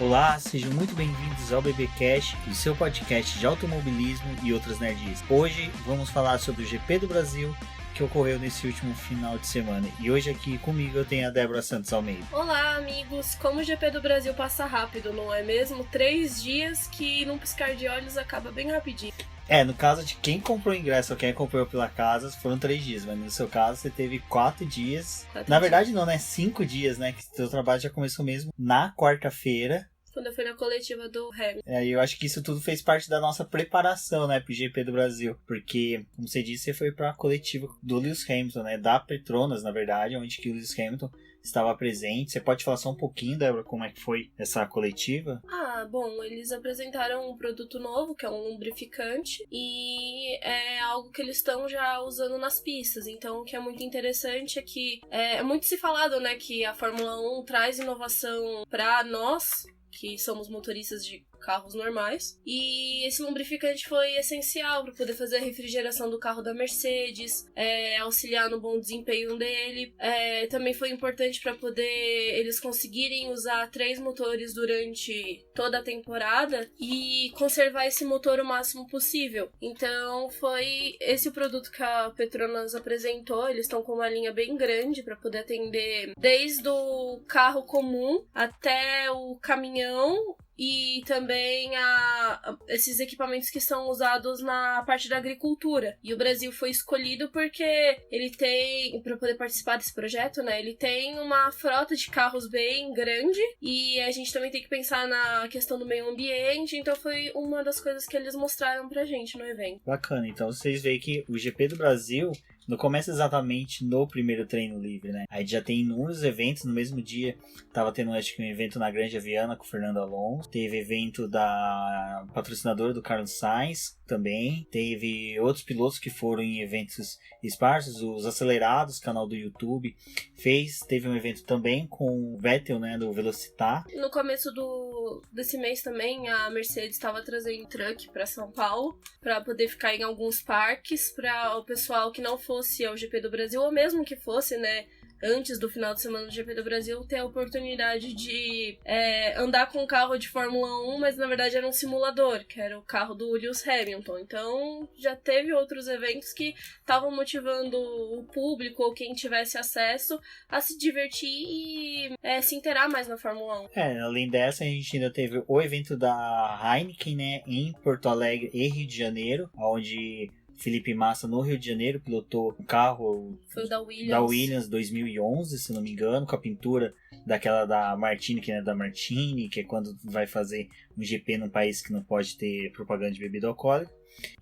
Olá, sejam muito bem-vindos ao BBcast, o seu podcast de automobilismo e outras nerdices. Hoje vamos falar sobre o GP do Brasil, que ocorreu nesse último final de semana. E hoje aqui comigo eu tenho a Débora Santos Almeida. Olá, amigos! Como o GP do Brasil passa rápido, não é mesmo? 3 dias que num piscar de olhos acaba bem rapidinho. No caso de quem comprou ingresso ou quem comprou pela casa, foram 3 dias, mas no seu caso você teve 4 dias. Na verdade não, né? 5 dias, né? Que o seu trabalho já começou mesmo na quarta-feira. Quando eu fui na coletiva do Hamilton. Eu acho que isso tudo fez parte da nossa preparação, né, pro GP do Brasil. Porque, como você disse, você foi pra coletiva do Lewis Hamilton, né, da Petronas, na verdade, onde que o Lewis Hamilton estava presente. Você pode falar só um pouquinho, Débora, como é que foi essa coletiva? Bom, eles apresentaram um produto novo, que é um lubrificante, e é algo que eles estão já usando nas pistas. Então, o que é muito interessante é que é muito se falado, né, que a Fórmula 1 traz inovação pra nós, que somos motoristas de carros normais, e esse lubrificante foi essencial para poder fazer a refrigeração do carro da Mercedes, auxiliar no bom desempenho dele. Também foi importante para poder eles conseguirem usar 3 motores durante toda a temporada e conservar esse motor o máximo possível. Então foi esse o produto que a Petronas apresentou. Eles estão com uma linha bem grande para poder atender desde o carro comum até o caminhão, e também esses equipamentos que são usados na parte da agricultura. E o Brasil foi escolhido porque ele tem, para poder participar desse projeto, né, ele tem uma frota de carros bem grande, e a gente também tem que pensar na questão do meio ambiente, então foi uma das coisas que eles mostraram pra gente no evento. Bacana, então vocês veem que o GP do Brasil não começa exatamente no primeiro treino livre, né? Aí já tem inúmeros eventos. No mesmo dia tava tendo, acho que um evento na Granja Viana com o Fernando Alonso. Teve evento da patrocinadora do Carlos Sainz também. Teve outros pilotos que foram em eventos esparsos. Os Acelerados, canal do YouTube, teve um evento também com o Vettel, né, do Velocitar. No começo desse mês também, a Mercedes estava trazendo truck para São Paulo para poder ficar em alguns parques para o pessoal que não fosse ao GP do Brasil, ou mesmo que fosse, né, antes do final de semana do GP do Brasil, ter a oportunidade de andar com um carro de Fórmula 1, mas na verdade era um simulador, que era o carro do Lewis Hamilton. Então já teve outros eventos que estavam motivando o público ou quem tivesse acesso a se divertir e se inteirar mais na Fórmula 1. Além dessa, a gente ainda teve o evento da Heineken, né, em Porto Alegre e Rio de Janeiro, onde Felipe Massa, no Rio de Janeiro, pilotou um carro, foi o da Williams 2011, se não me engano, com a pintura daquela da Martini, que é da Martini, que é quando vai fazer um GP num país que não pode ter propaganda de bebida alcoólica.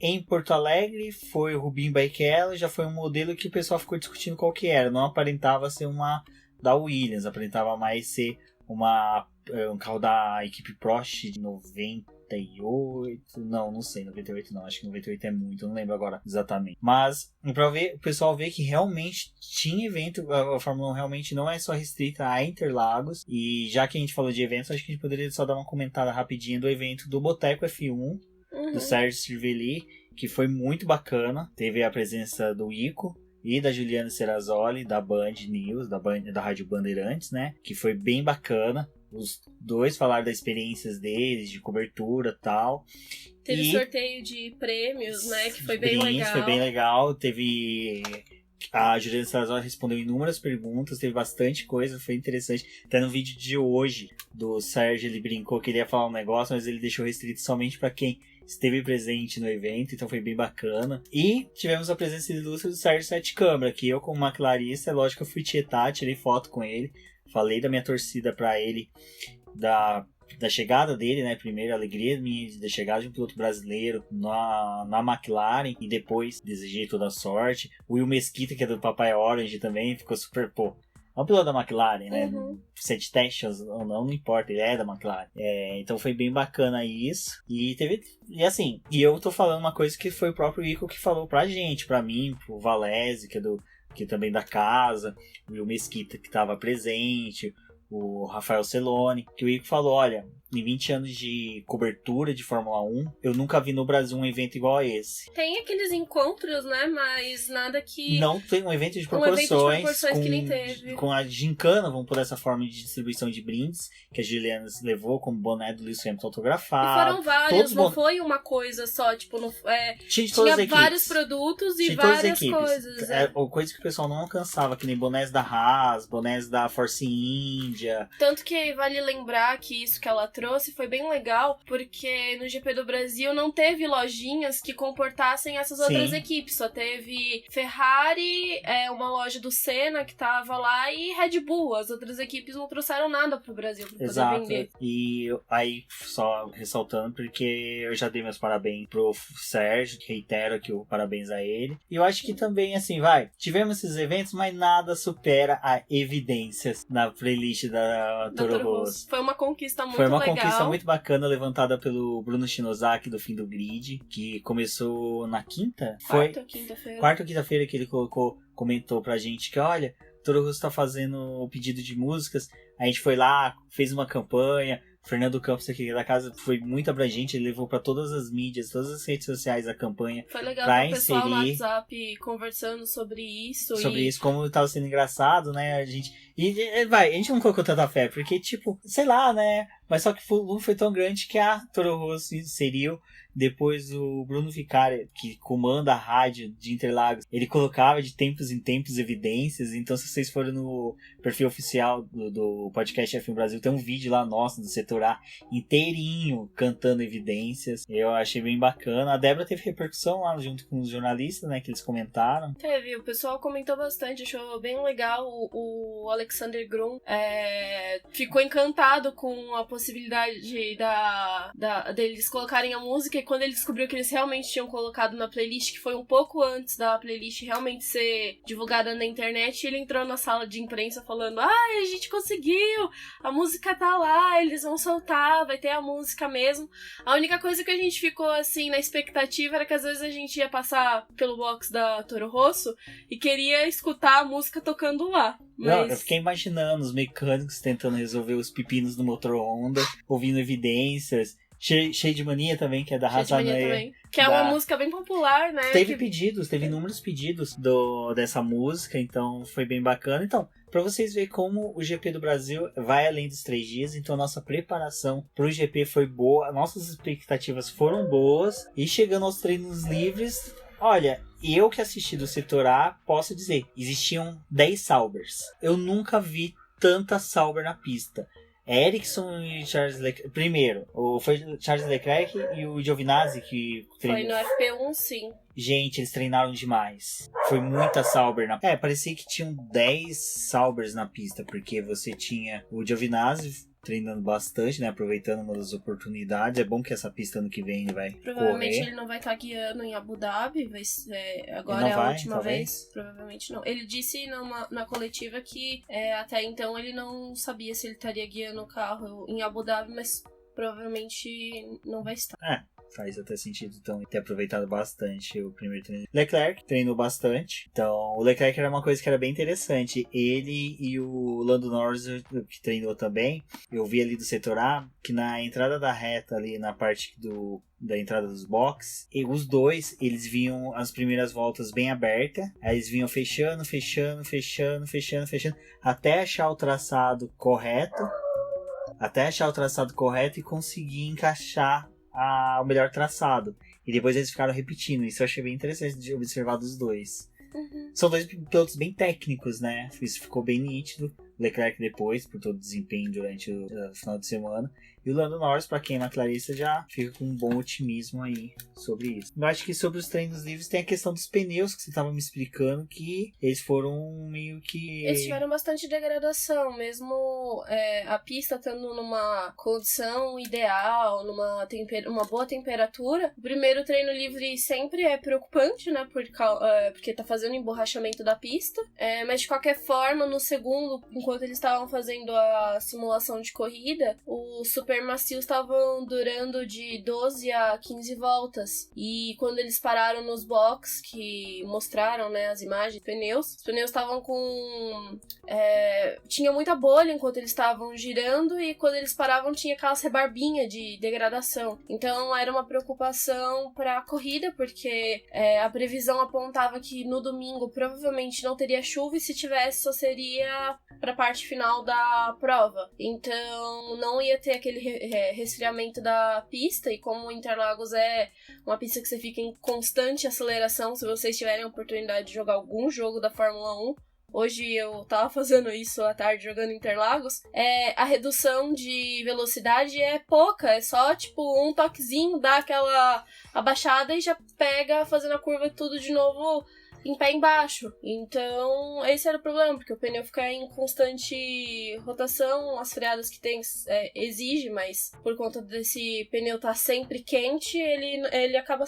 Em Porto Alegre foi o Rubinho Barrichello, já foi um modelo que o pessoal ficou discutindo qual que era. Não aparentava ser uma da Williams, aparentava mais ser um carro da equipe Prost de 98, não sei, 98 não, acho que 98 é muito, eu não lembro agora exatamente. Mas pra ver, o pessoal vê que realmente tinha evento, a Fórmula 1 realmente não é só restrita a Interlagos. E já que a gente falou de eventos, acho que a gente poderia só dar uma comentada rapidinho do evento do Boteco F1, do Sérgio Cervelli, que foi muito bacana. Teve a presença do Ico e da Juliana Serrazoli, da Band News, da Rádio Bandeirantes, né? Que foi bem bacana. Os dois falaram das experiências deles, de cobertura e tal. Teve sorteio de prêmios, né? Que foi bem legal. Foi bem legal. Teve... A Juliana Serrazoli respondeu inúmeras perguntas, teve bastante coisa, foi interessante. Até no vídeo de hoje do Sérgio, ele brincou que ele ia falar um negócio, mas ele deixou restrito somente para quem esteve presente no evento, então foi bem bacana. E tivemos a presença ilustre do Sérgio Sete Câmara, que eu, como maquilarista, lógico que eu fui tietar, tirei foto com ele, falei da minha torcida para ele, da chegada dele, né, primeiro, a alegria minha da chegada de um piloto brasileiro na McLaren, e depois desejei toda a sorte. O Will Mesquita, que é do Papai Orange também, ficou super, é um piloto da McLaren, né, se é de testes ou não importa, ele é da McLaren. Então foi bem bacana isso, e eu tô falando uma coisa que foi o próprio Ico que falou pra gente, pra mim, pro Valese, que também da casa, o Will Mesquita que estava presente, o Rafael Celone, que o Ico falou, olha, em 20 anos de cobertura de Fórmula 1, eu nunca vi no Brasil um evento igual a esse. Tem aqueles encontros, né, mas nada que... Não tem um evento de proporções, que nem teve. Com a gincana, vamos por essa forma de distribuição de brindes, que a Juliana levou como boné do Lewis Hamilton autografado. E foram vários, não foi uma coisa só, tipo, tinha vários produtos e várias coisas. Coisa que o pessoal não alcançava, que nem bonés da Haas, bonés da Force India. Tanto que vale lembrar que isso que ela trouxe foi bem legal, porque no GP do Brasil não teve lojinhas que comportassem essas outras equipes, só teve Ferrari, uma loja do Senna que tava lá e Red Bull. As outras equipes não trouxeram nada pro Brasil pra poder vender. E aí, só ressaltando, porque eu já dei meus parabéns pro Sérgio, reitero aqui o parabéns a ele. E eu acho que também, assim, tivemos esses eventos, mas nada supera a evidências na playlist da Toro Rosso. Foi uma conquista muito legal. Foi uma conquista muito bacana, levantada pelo Bruno Shinozaki do Fim do Grid, que começou na quinta? Quarta ou quinta-feira que ele comentou pra gente que, olha, Toro Rosso tá fazendo o pedido de músicas. A gente foi lá, fez uma campanha. Fernando Campos aqui da casa foi muito abrangente, ele levou para todas as mídias, todas as redes sociais a campanha. Foi legal o pessoal no WhatsApp conversando sobre isso. Como estava sendo engraçado, né? A gente não colocou tanta fé, porque, tipo, sei lá, né? Mas só que o volume foi tão grande que a Toro Rosso inseriu. Depois o Bruno Vicari, que comanda a rádio de Interlagos, ele colocava de tempos em tempos evidências. Então, se vocês forem no perfil oficial do podcast F1 Brasil, tem um vídeo lá nosso do setor A inteirinho cantando evidências. Eu achei bem bacana. A Débora teve repercussão lá junto com os jornalistas, né, que eles comentaram. Teve, o pessoal comentou bastante, achou bem legal. O Alexander Grum ficou encantado com a possibilidade deles colocarem a música. E quando ele descobriu que eles realmente tinham colocado na playlist, que foi um pouco antes da playlist realmente ser divulgada na internet, ele entrou na sala de imprensa falando: a gente conseguiu, a música tá lá, eles vão soltar, vai ter a música mesmo. A única coisa que a gente ficou assim na expectativa era que às vezes a gente ia passar pelo box da Toro Rosso e queria escutar a música tocando lá. Não, eu fiquei imaginando os mecânicos tentando resolver os pepinos do motor Honda, ouvindo evidências. Cheio de Mania também, que é da Raça Neia. Que é uma música bem popular, né? Teve inúmeros pedidos dessa música, então foi bem bacana. Então, pra vocês verem como o GP do Brasil vai além dos 3 dias, então a nossa preparação pro GP foi boa, nossas expectativas foram boas, e chegando aos treinos livres, olha, eu que assisti do setor A, posso dizer, existiam 10 Saubers. Eu nunca vi tanta Sauber na pista. Ericsson e Charles Leclerc. Primeiro, foi Charles Leclerc e o Giovinazzi que treinou. Foi no FP1, sim. Gente, eles treinaram demais. Foi muita Sauber na pista. Parecia que tinham 10 Saubers na pista, porque você tinha o Giovinazzi treinando bastante, né? Aproveitando uma das oportunidades. É bom que essa pista ano que vem ele vai Provavelmente correr. ele não vai estar guiando em Abu Dhabi. Agora é a última vez. Provavelmente não. Ele disse na coletiva que até então ele não sabia se ele estaria guiando o carro em Abu Dhabi, mas provavelmente não vai estar. Faz até sentido, então, ter aproveitado bastante o primeiro treino. Leclerc treinou bastante. Então, o Leclerc era uma coisa que era bem interessante. Ele e o Lando Norris, que treinou também, eu vi ali do setor A, que na entrada da reta, ali na parte da entrada dos boxes, e os dois, eles vinham as primeiras voltas bem abertas, aí eles vinham fechando, até achar o traçado correto, e conseguir encaixar o melhor traçado. E depois eles ficaram repetindo. Isso eu achei bem interessante de observar dos dois. Uhum. São dois pilotos bem técnicos, né? Isso ficou bem nítido. Leclerc depois, por todo o desempenho durante o final de semana. E o Lando Norris, pra quem é McLarista, já fica com um bom otimismo aí sobre isso. Eu acho que sobre os treinos livres tem a questão dos pneus, que você estava me explicando, que eles foram meio que... Eles tiveram bastante degradação, mesmo a pista estando numa condição ideal, uma boa temperatura. O primeiro treino livre sempre é preocupante, né, porque tá fazendo emborrachamento da pista. Mas de qualquer forma, no segundo, enquanto eles estavam fazendo a simulação de corrida, o Super super macios estavam durando de 12 a 15 voltas. E quando eles pararam nos box, que mostraram, né, as imagens, os pneus estavam com... tinha muita bolha enquanto eles estavam girando, e quando eles paravam tinha aquelas rebarbinhas de degradação. Então era uma preocupação para a corrida, porque a previsão apontava que no domingo provavelmente não teria chuva, e se tivesse só seria para a parte final da prova. Então não ia ter aquele resfriamento da pista, e como Interlagos é uma pista que você fica em constante aceleração, se vocês tiverem a oportunidade de jogar algum jogo da Fórmula 1, hoje eu tava fazendo isso à tarde jogando Interlagos, a redução de velocidade é pouca, é só tipo um toquezinho, dá aquela abaixada e já pega fazendo a curva tudo de novo em pé embaixo. Então esse era o problema, porque o pneu fica em constante rotação, as freadas que tem exige, mas por conta desse pneu estar sempre quente, ele acaba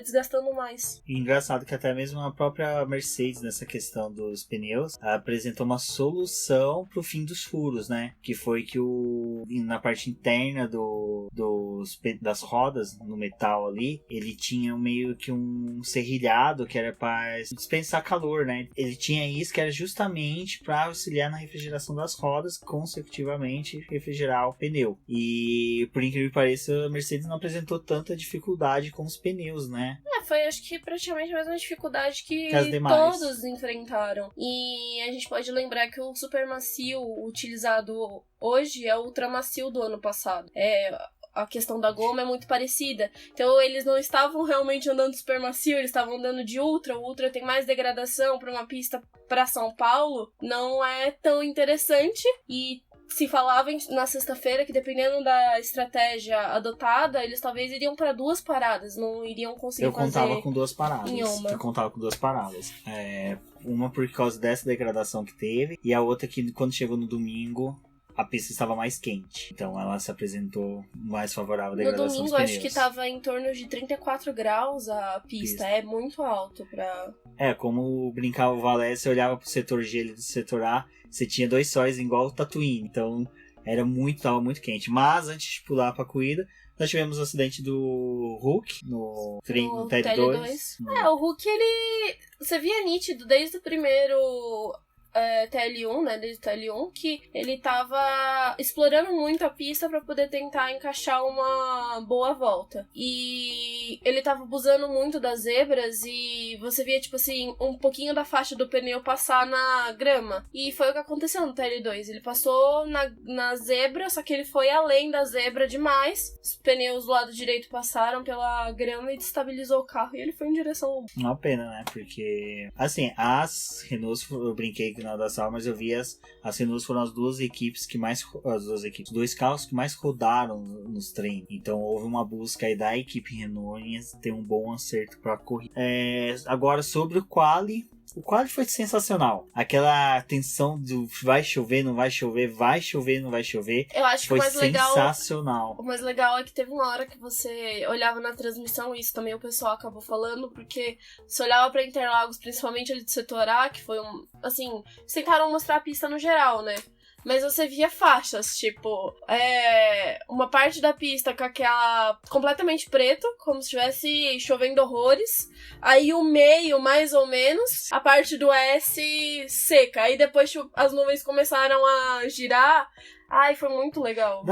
desgastando mais. E engraçado que até mesmo a própria Mercedes, nessa questão dos pneus, apresentou uma solução pro fim dos furos, né? Que foi que na parte interna das rodas, no metal ali, ele tinha meio que um serrilhado que era para dispensar calor, né? Ele tinha isso que era justamente para auxiliar na refrigeração das rodas, consecutivamente refrigerar o pneu. E por incrível que pareça, a Mercedes não apresentou tanta dificuldade com os pneus, né? Foi acho que praticamente a mesma dificuldade que todos enfrentaram. E a gente pode lembrar que o super macio utilizado hoje é o ultra macio do ano passado. A questão da goma é muito parecida. Então eles não estavam realmente andando super macio, eles estavam andando de ultra. O ultra tem mais degradação para uma pista para São Paulo. Não é tão interessante. E se falava na sexta-feira que dependendo da estratégia adotada, eles talvez iriam para 2 paradas, não iriam conseguir fazer. Eu contava com 2 paradas. Em uma. Eu contava com 2 paradas. Uma por causa dessa degradação que teve, e a outra que quando chegou no domingo a pista estava mais quente. Então ela se apresentou mais favorável à degradação dos pneus. No domingo acho que estava em torno de 34 graus a pista. É muito alto pra... como brincava o Valé, você olhava pro setor G e do setor A, você tinha 2 sóis igual o Tatooine. Então tava muito quente. Mas antes de pular pra corrida, nós tivemos o acidente do Hulk no TL2. O Hulk, você via nítido desde o primeiro TL1, né, desde o TL1, que ele tava explorando muito a pista pra poder tentar encaixar uma boa volta. E ele tava abusando muito das zebras e você via, tipo assim, um pouquinho da faixa do pneu passar na grama. E foi o que aconteceu no TL2. Ele passou na zebra, só que ele foi além da zebra demais. Os pneus do lado direito passaram pela grama e destabilizou o carro. E ele foi em direção... Uma pena, né? Porque, assim, as Renaults, eu brinquei que não da sala, mas eu vi as Renaults foram as 2 equipes que mais... Os 2 carros que mais rodaram nos treinos. Então houve uma busca aí da equipe Renault em ter um bom acerto pra corrida. Agora, sobre o quali... O quali foi sensacional. Aquela tensão do vai chover, não vai chover, vai chover, não vai chover. Eu acho que foi o mais sensacional. O mais legal é que teve uma hora que você olhava na transmissão, e isso também o pessoal acabou falando, porque você olhava pra Interlagos, principalmente ali do setor A, que foi assim, eles tentaram mostrar a pista no geral, né? Mas você via faixas, tipo, uma parte da pista com aquela completamente preto, como se estivesse chovendo horrores. Aí o meio, mais ou menos, a parte do S seca. Aí depois as nuvens começaram a girar. Ai, foi muito legal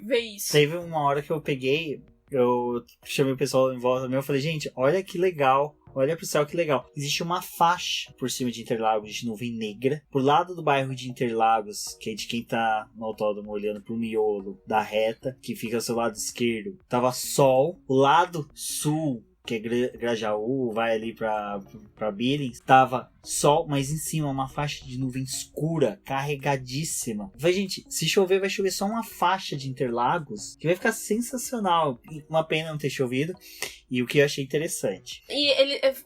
ver isso. Teve uma hora que eu chamei o pessoal em volta meu e falei, gente, olha que legal. Olha pro céu, que legal. Existe uma faixa por cima de Interlagos de nuvem negra. Por lado do bairro de Interlagos, que é de quem tá no autódromo olhando pro miolo da reta, que fica ao seu lado esquerdo, tava sol. O lado sul, que é Grajaú, vai ali pra Billings, tava sol, mas em cima uma faixa de nuvem escura, carregadíssima. Falei, gente, se chover, vai chover só uma faixa de Interlagos, que vai ficar sensacional. Uma pena não ter chovido. E o que eu achei interessante. E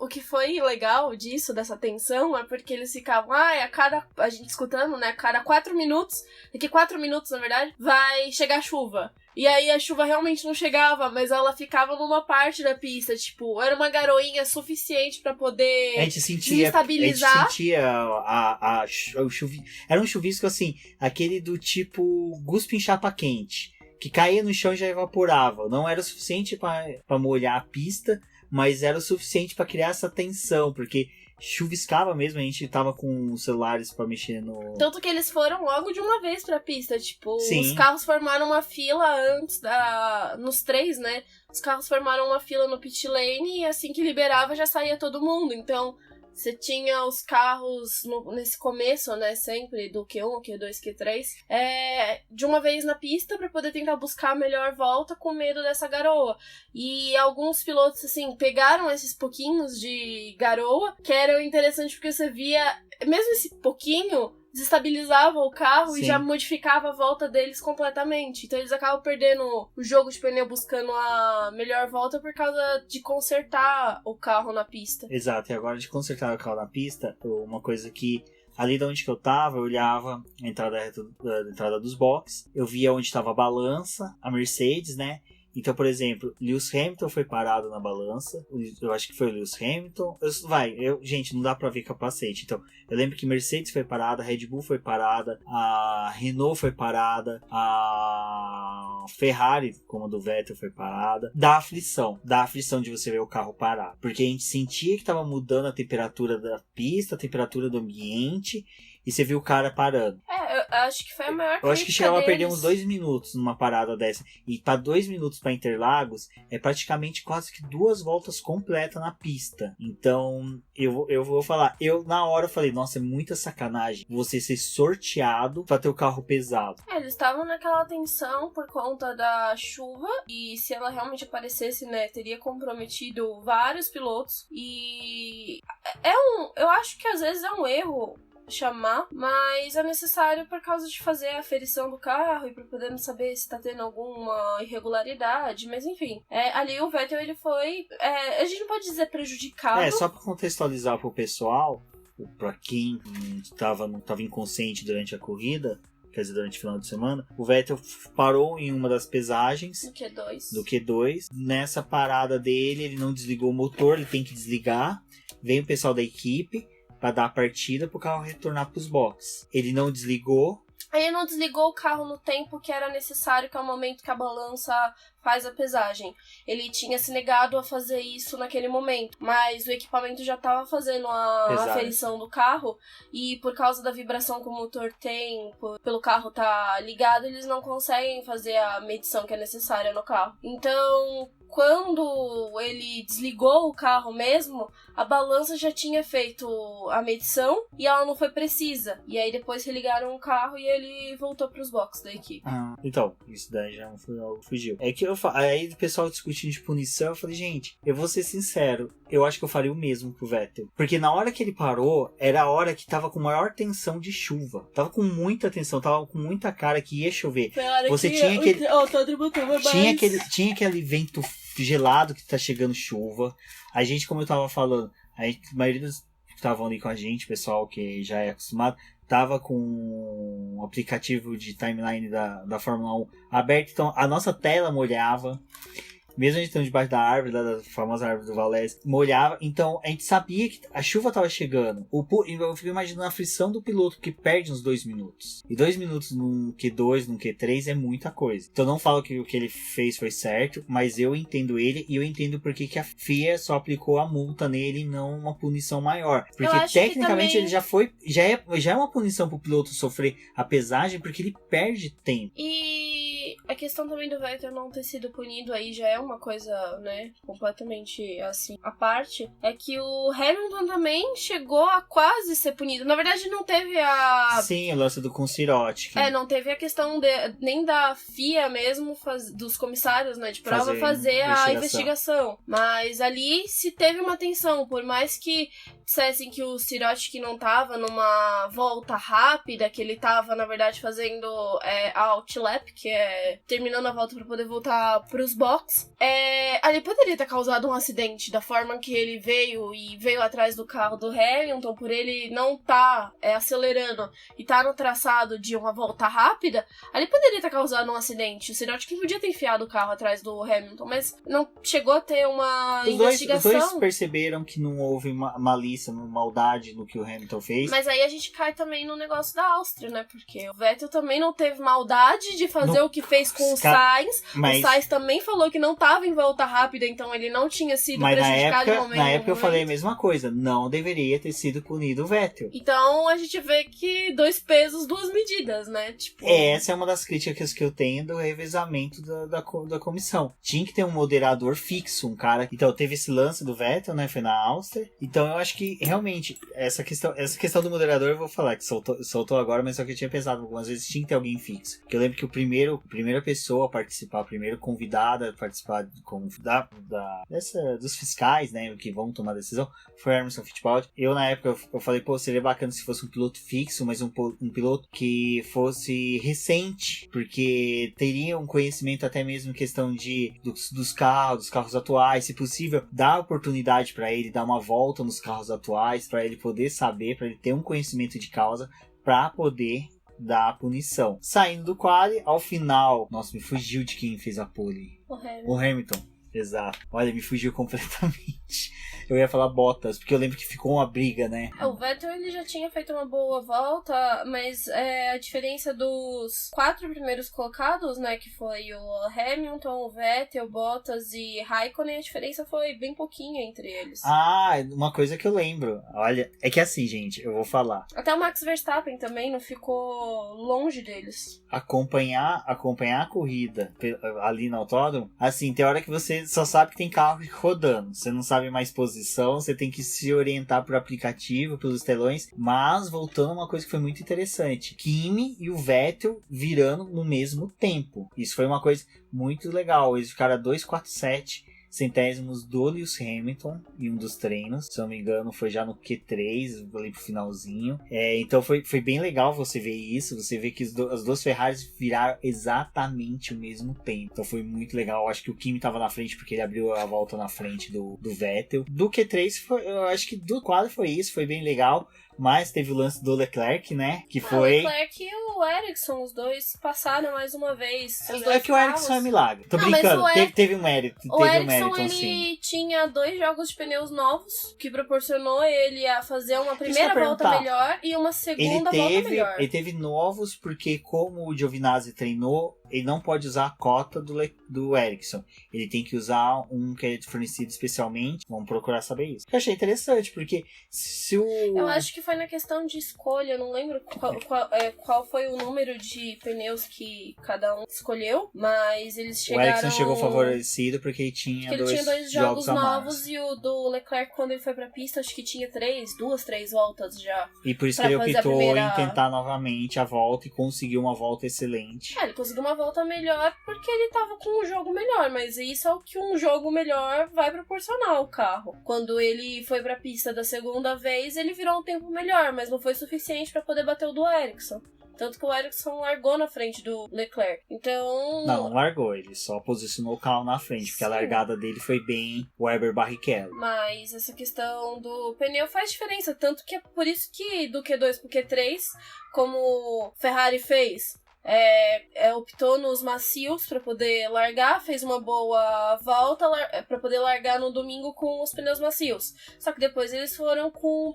o que foi legal dessa tensão, é porque eles ficavam, a gente escutando, né, a cada 4 minutos, daqui 4 minutos, na verdade, vai chegar chuva. E aí a chuva realmente não chegava, mas ela ficava numa parte da pista, tipo, era uma garoinha suficiente pra poder desestabilizar. A gente sentia o chuvisco. Era um chuvisco assim, aquele do tipo guspe em chapa quente. que caía no chão e já evaporava. Não era o suficiente para molhar a pista, mas era o suficiente para criar essa tensão, porque chuviscava mesmo, a gente tava com os celulares pra mexer no... Tanto que eles foram logo de uma vez pra pista, tipo, Sim. Os carros formaram uma fila antes nos 3, né? Os carros formaram uma fila no pit lane e assim que liberava já saía todo mundo, então... Você tinha os carros nesse começo, né, sempre, do Q1, Q2, Q3, de uma vez na pista pra poder tentar buscar a melhor volta com medo dessa garoa. E alguns pilotos, assim, pegaram esses pouquinhos de garoa, que eram interessantes porque você via, mesmo esse pouquinho, desestabilizava o carro. Sim. E já modificava a volta deles completamente. Então eles acabam perdendo o jogo de pneu buscando a melhor volta por causa de consertar o carro na pista. Exato, e agora de consertar o carro na pista, uma coisa que ali de onde que eu tava, eu olhava a entrada dos boxes, eu via onde estava a balança, a Mercedes, né? Então, por exemplo, Lewis Hamilton foi parado na balança. Eu acho que foi o Lewis Hamilton. Gente, não dá pra ver capacete. Então, eu lembro que Mercedes foi parada, Red Bull foi parada, a Renault foi parada, a Ferrari, como a do Vettel, foi parada. Dá aflição de você ver o carro parar. Porque a gente sentia que tava mudando a temperatura da pista, a temperatura do ambiente. E você viu o cara parando. Eu acho que foi a maior crítica. Eu acho que chegava deles. a perder uns 2 minutos numa parada dessa. E para 2 minutos para Interlagos, é praticamente quase que 2 voltas completas na pista. Então, eu vou falar. Eu, na hora, falei, nossa, é muita sacanagem você ser sorteado para ter o carro pesado. Eles estavam naquela tensão por conta da chuva. E se ela realmente aparecesse, né, teria comprometido vários pilotos. E eu acho que às vezes é um erro chamar, mas é necessário por causa de fazer a aferição do carro e para poder saber se tá tendo alguma irregularidade, mas enfim, ali o Vettel ele foi, a gente não pode dizer prejudicado. Só para contextualizar pro pessoal, para quem não tava inconsciente durante a corrida, quer dizer, durante o final de semana, o Vettel parou em uma das pesagens do Q2. Nessa parada dele, ele não desligou o motor, ele tem que desligar. Vem o pessoal da equipe para dar a partida pro carro retornar pros boxes. Ele não desligou. Ele não desligou o carro no tempo que era necessário, que é o momento que a balança faz a pesagem. Ele tinha se negado a fazer isso naquele momento, mas o equipamento já estava fazendo a aferição do carro e por causa da vibração que o motor tem, pelo carro tá ligado, eles não conseguem fazer a medição que é necessária no carro. Então, quando ele desligou o carro mesmo, a balança já tinha feito a medição e ela não foi precisa. E aí depois religaram o carro e ele voltou pros boxes da equipe. Então, isso daí já não foi algo que fugiu. É que aí o pessoal discutindo de punição, eu falei, gente, eu vou ser sincero, eu acho que eu faria o mesmo pro Vettel. Porque na hora que ele parou, era a hora que tava com maior tensão de chuva. Tava com muita tensão, tava com muita cara que ia chover. Você tinha aquele... Tinha aquele vento gelado que tá chegando chuva. A gente, como eu tava falando, a maioria dos que estavam ali com a gente, pessoal que já é acostumado, tava com o aplicativo de timeline da Fórmula 1 aberto, então a nossa tela molhava. Mesmo a gente estando debaixo da árvore, da famosa árvore do Valés, molhava. Então, a gente sabia que a chuva estava chegando. Eu fico imaginando a aflição do piloto que perde uns 2 minutos. E 2 minutos num Q2, num Q3 é muita coisa. Então, não falo que o que ele fez foi certo, mas eu entendo ele e eu entendo porque que a FIA só aplicou a multa nele e não uma punição maior. Porque, tecnicamente, também... ele já é uma punição pro piloto sofrer a pesagem, porque ele perde tempo. E a questão também do Vettel não ter sido punido aí já é uma coisa, né, completamente assim, à parte, é que o Hamilton também chegou a quase ser punido. Na verdade, não teve a... Sim, o lance do Consirote. Não teve a questão nem da FIA mesmo, dos comissários, né, de prova, fazer a investigação. Mas ali se teve uma tensão, por mais que dissessem que o Sirotkin não tava numa volta rápida, que ele tava, na verdade, fazendo a outlap, que é terminando a volta pra poder voltar pros boxes. Ali poderia ter causado um acidente da forma que ele veio atrás do carro do Hamilton, por ele não tá acelerando e tá no traçado de uma volta rápida, ali poderia ter causado um acidente. O Sirotkin podia ter enfiado o carro atrás do Hamilton, mas não chegou a ter uma investigação. Os dois perceberam que não houve malícia, maldade no que o Hamilton fez. Mas aí a gente cai também no negócio da Áustria, né? Porque o Vettel também não teve maldade de fazer o que fez com o Sainz. O Sainz também falou que não estava em volta rápida, então ele não tinha sido prejudicado em momento. Na época eu falei a mesma coisa. Não deveria ter sido punido o Vettel. Então a gente vê que 2 pesos, 2 medidas, né? Tipo... Essa é uma das críticas que eu tenho do revezamento da comissão. Tinha que ter um moderador fixo, um cara... Então teve esse lance do Vettel, né? Foi na Áustria. Então eu acho que realmente essa questão do moderador eu vou falar que soltou agora, mas só que eu tinha pensado algumas vezes tinha que ter alguém fixo. Porque eu lembro que a primeira pessoa a participar, a primeira convidada a participar dos fiscais, né? Que vão tomar a decisão, foi o Emerson Fittipaldi. Eu na época eu falei, pô, seria bacana se fosse um piloto fixo, mas um piloto que fosse recente, porque teria um conhecimento até mesmo em questão dos carros atuais, se possível, dar oportunidade para ele dar uma volta nos carros atuais, para ele poder saber, para ele ter um conhecimento de causa, para poder dar a punição. Saindo do quali, ao final, nossa, me fugiu de quem fez a pole. O Hamilton. Exato. Olha, me fugiu completamente. Eu ia falar Bottas, porque eu lembro que ficou uma briga, né? O Vettel, ele já tinha feito uma boa volta, mas a diferença dos 4 primeiros colocados, né, que foi o Hamilton, o Vettel, Bottas e Raikkonen, a diferença foi bem pouquinho entre eles. Uma coisa que eu lembro, olha, é que assim, gente, eu vou falar. Até o Max Verstappen também não ficou longe deles. Acompanhar a corrida ali no autódromo, assim, tem hora que você só sabe que tem carro rodando, você não sabe mais posição, você tem que se orientar por aplicativo, pelos telões, mas voltando a uma coisa que foi muito interessante, Kimi e o Vettel virando no mesmo tempo, isso foi uma coisa muito legal, eles ficaram a 2,47 centésimos do Lewis Hamilton em um dos treinos, se eu não me engano foi já no Q3, ali pro finalzinho, então foi bem legal você ver isso, você vê que as duas Ferraris viraram exatamente o mesmo tempo, então foi muito legal. Eu acho que o Kimi tava na frente porque ele abriu a volta na frente do Vettel. Do Q3 eu acho que do quadro foi isso, foi bem legal. Mas teve o lance do Leclerc, né? Que foi... O Leclerc e o Ericsson, os dois passaram mais uma vez. Que o Ericsson é milagre. Tô brincando, teve um mérito. O Ericsson, ele tinha 2 jogos de pneus novos, que proporcionou ele a fazer uma primeira volta melhor e uma segunda volta melhor. Ele teve novos porque, como o Giovinazzi treinou, ele não pode usar a cota do Ericsson. Ele tem que usar um que é fornecido especialmente. Vamos procurar saber isso. Eu achei interessante, porque se o... Eu acho que foi na questão de escolha, eu não lembro qual foi o número de pneus que cada um escolheu, mas eles chegaram... O Ericsson chegou favorecido porque ele tinha dois jogos novos, e o do Leclerc, quando ele foi pra pista, acho que tinha 3 voltas já. E por isso que ele optou em tentar novamente a volta e conseguiu uma volta excelente. Ele conseguiu uma volta melhor porque ele tava com um jogo melhor, mas isso é o que um jogo melhor vai proporcionar ao carro. Quando ele foi pra pista da segunda vez, ele virou um tempo melhor, mas não foi suficiente pra poder bater o do Ericsson. Tanto que o Ericsson largou na frente do Leclerc. Então... Não largou. Ele só posicionou o carro na frente. Porque a largada dele foi bem Weber Barrichello. Mas essa questão do pneu faz diferença. Tanto que é por isso que do Q2 pro Q3, como Ferrari fez... optou nos macios para poder largar, fez uma boa volta para poder largar no domingo com os pneus macios. Só que depois eles foram com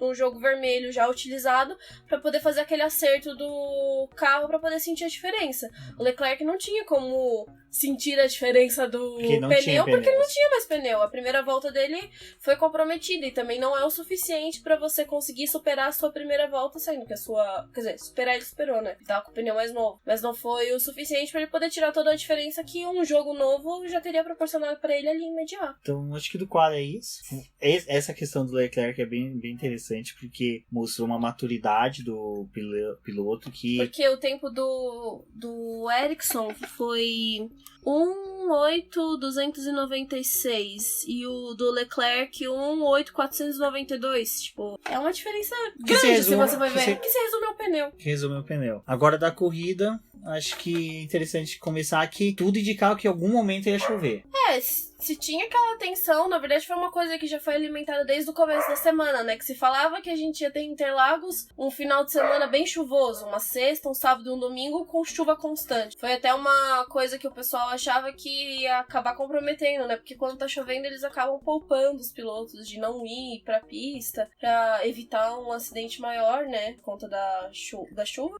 um jogo vermelho já utilizado para poder fazer aquele acerto do carro para poder sentir a diferença. O Leclerc não tinha como sentir a diferença do pneu porque ele não tinha mais pneu. A primeira volta dele foi comprometida e também não é o suficiente para você conseguir superar a sua primeira volta, sendo que a sua... Quer dizer, superar ele superou, né? Ele tava com o pneu mais novo. Mas não foi o suficiente para ele poder tirar toda a diferença que um jogo novo já teria proporcionado para ele ali imediato. Então, acho que do qual é isso. Essa questão do Leclerc é bem interessante porque mostrou uma maturidade do piloto que... Porque o tempo do Ericsson foi 1.8.296 e o do Leclerc 1.8.492. Tipo, é uma diferença grande se você vai ver. Que se resume ao pneu. Agora da corrida, acho que é interessante começar que tudo indicar que em algum momento ia chover. Se tinha aquela tensão, na verdade foi uma coisa que já foi alimentada desde o começo da semana, né? Que se falava que a gente ia ter em Interlagos um final de semana bem chuvoso, uma sexta, um sábado e um domingo com chuva constante. Foi até uma coisa que o pessoal achava que ia acabar comprometendo, né? Porque quando tá chovendo eles acabam poupando os pilotos de não ir pra pista pra evitar um acidente maior, né? Por conta da chuva.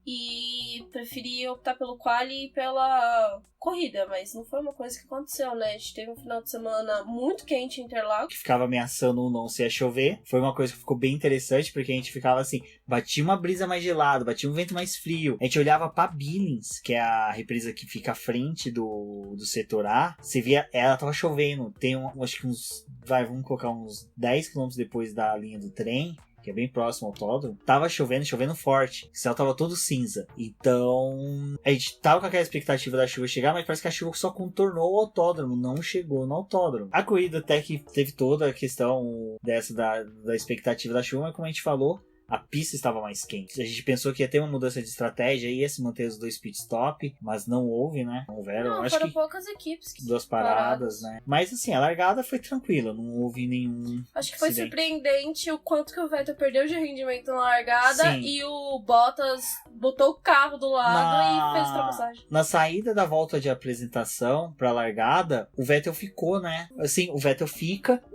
E preferi optar pelo quali e pela corrida, mas não foi uma coisa que aconteceu, né? A gente teve um final de semana muito quente em Interlagos. Que ficava ameaçando não se ia chover. Foi uma coisa que ficou bem interessante, porque a gente ficava assim, batia uma brisa mais gelada, batia um vento mais frio. A gente olhava pra Billings, que é a represa que fica à frente do setor A. Você via, ela tava chovendo. Tem acho que vamos colocar uns 10 km depois da linha do trem, que é bem próximo ao autódromo, tava chovendo forte. O céu tava todo cinza. Então, a gente tava com aquela expectativa da chuva chegar, mas parece que a chuva só contornou o autódromo, não chegou no autódromo. A corrida até que teve toda a questão dessa da expectativa da chuva, mas como a gente falou, a pista estava mais quente. A gente pensou que ia ter uma mudança de estratégia e ia se manter os 2 pit stop, mas não houve, né? Não houveram. Não, acho foram que poucas equipes que 2 paradas, né? Mas assim, a largada foi tranquila, não houve nenhum Acho que foi acidente. surpreendente o quanto que o Vettel perdeu de rendimento na largada. Sim. E o Bottas botou o carro do lado e fez ultrapassagem. Na saída da volta de apresentação pra largada, o Vettel ficou, né? Assim, o Vettel fica, pra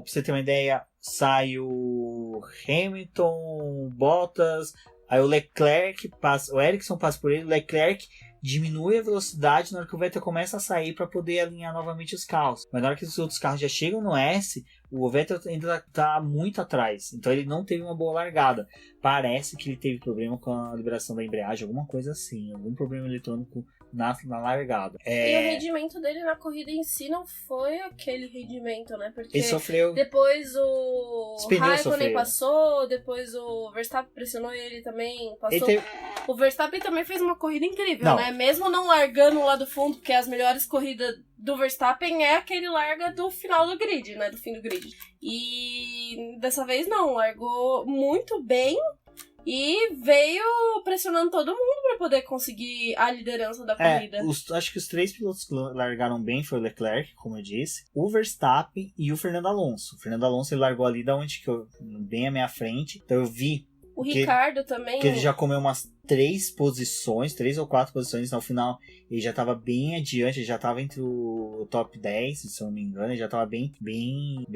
você ter uma ideia, sai o Hamilton, Bottas, aí o Leclerc passa, o Ericsson passa por ele, o Leclerc diminui a velocidade na hora que o Vettel começa a sair para poder alinhar novamente os carros. Mas na hora que os outros carros já chegam no S, o Vettel ainda tá muito atrás. Então ele não teve uma boa largada. Parece que ele teve problema com a liberação da embreagem, alguma coisa assim, algum problema eletrônico na largada. E o rendimento dele na corrida em si não foi aquele rendimento, né? Porque ele sofreu. Depois o Raikkonen sofreram. passou, depois o Verstappen pressionou ele também, passou. O Verstappen também fez uma corrida incrível, né? Mesmo não largando lá do fundo, porque as melhores corridas do Verstappen é aquele larga do final do grid, né? Do fim do grid. E dessa vez não, largou muito bem. E veio pressionando todo mundo para poder conseguir a liderança da corrida. Acho que os 3 pilotos que largaram bem foi o Leclerc, como eu disse, o Verstappen e o Fernando Alonso. O Fernando Alonso ele largou ali da onde que bem à minha frente. Então eu vi o Ricardo também. Que ele já comeu umas 3 ou 4 posições. No final, ele já estava bem adiante. Ele já estava entre o top 10, se eu não me engano. Ele já estava bem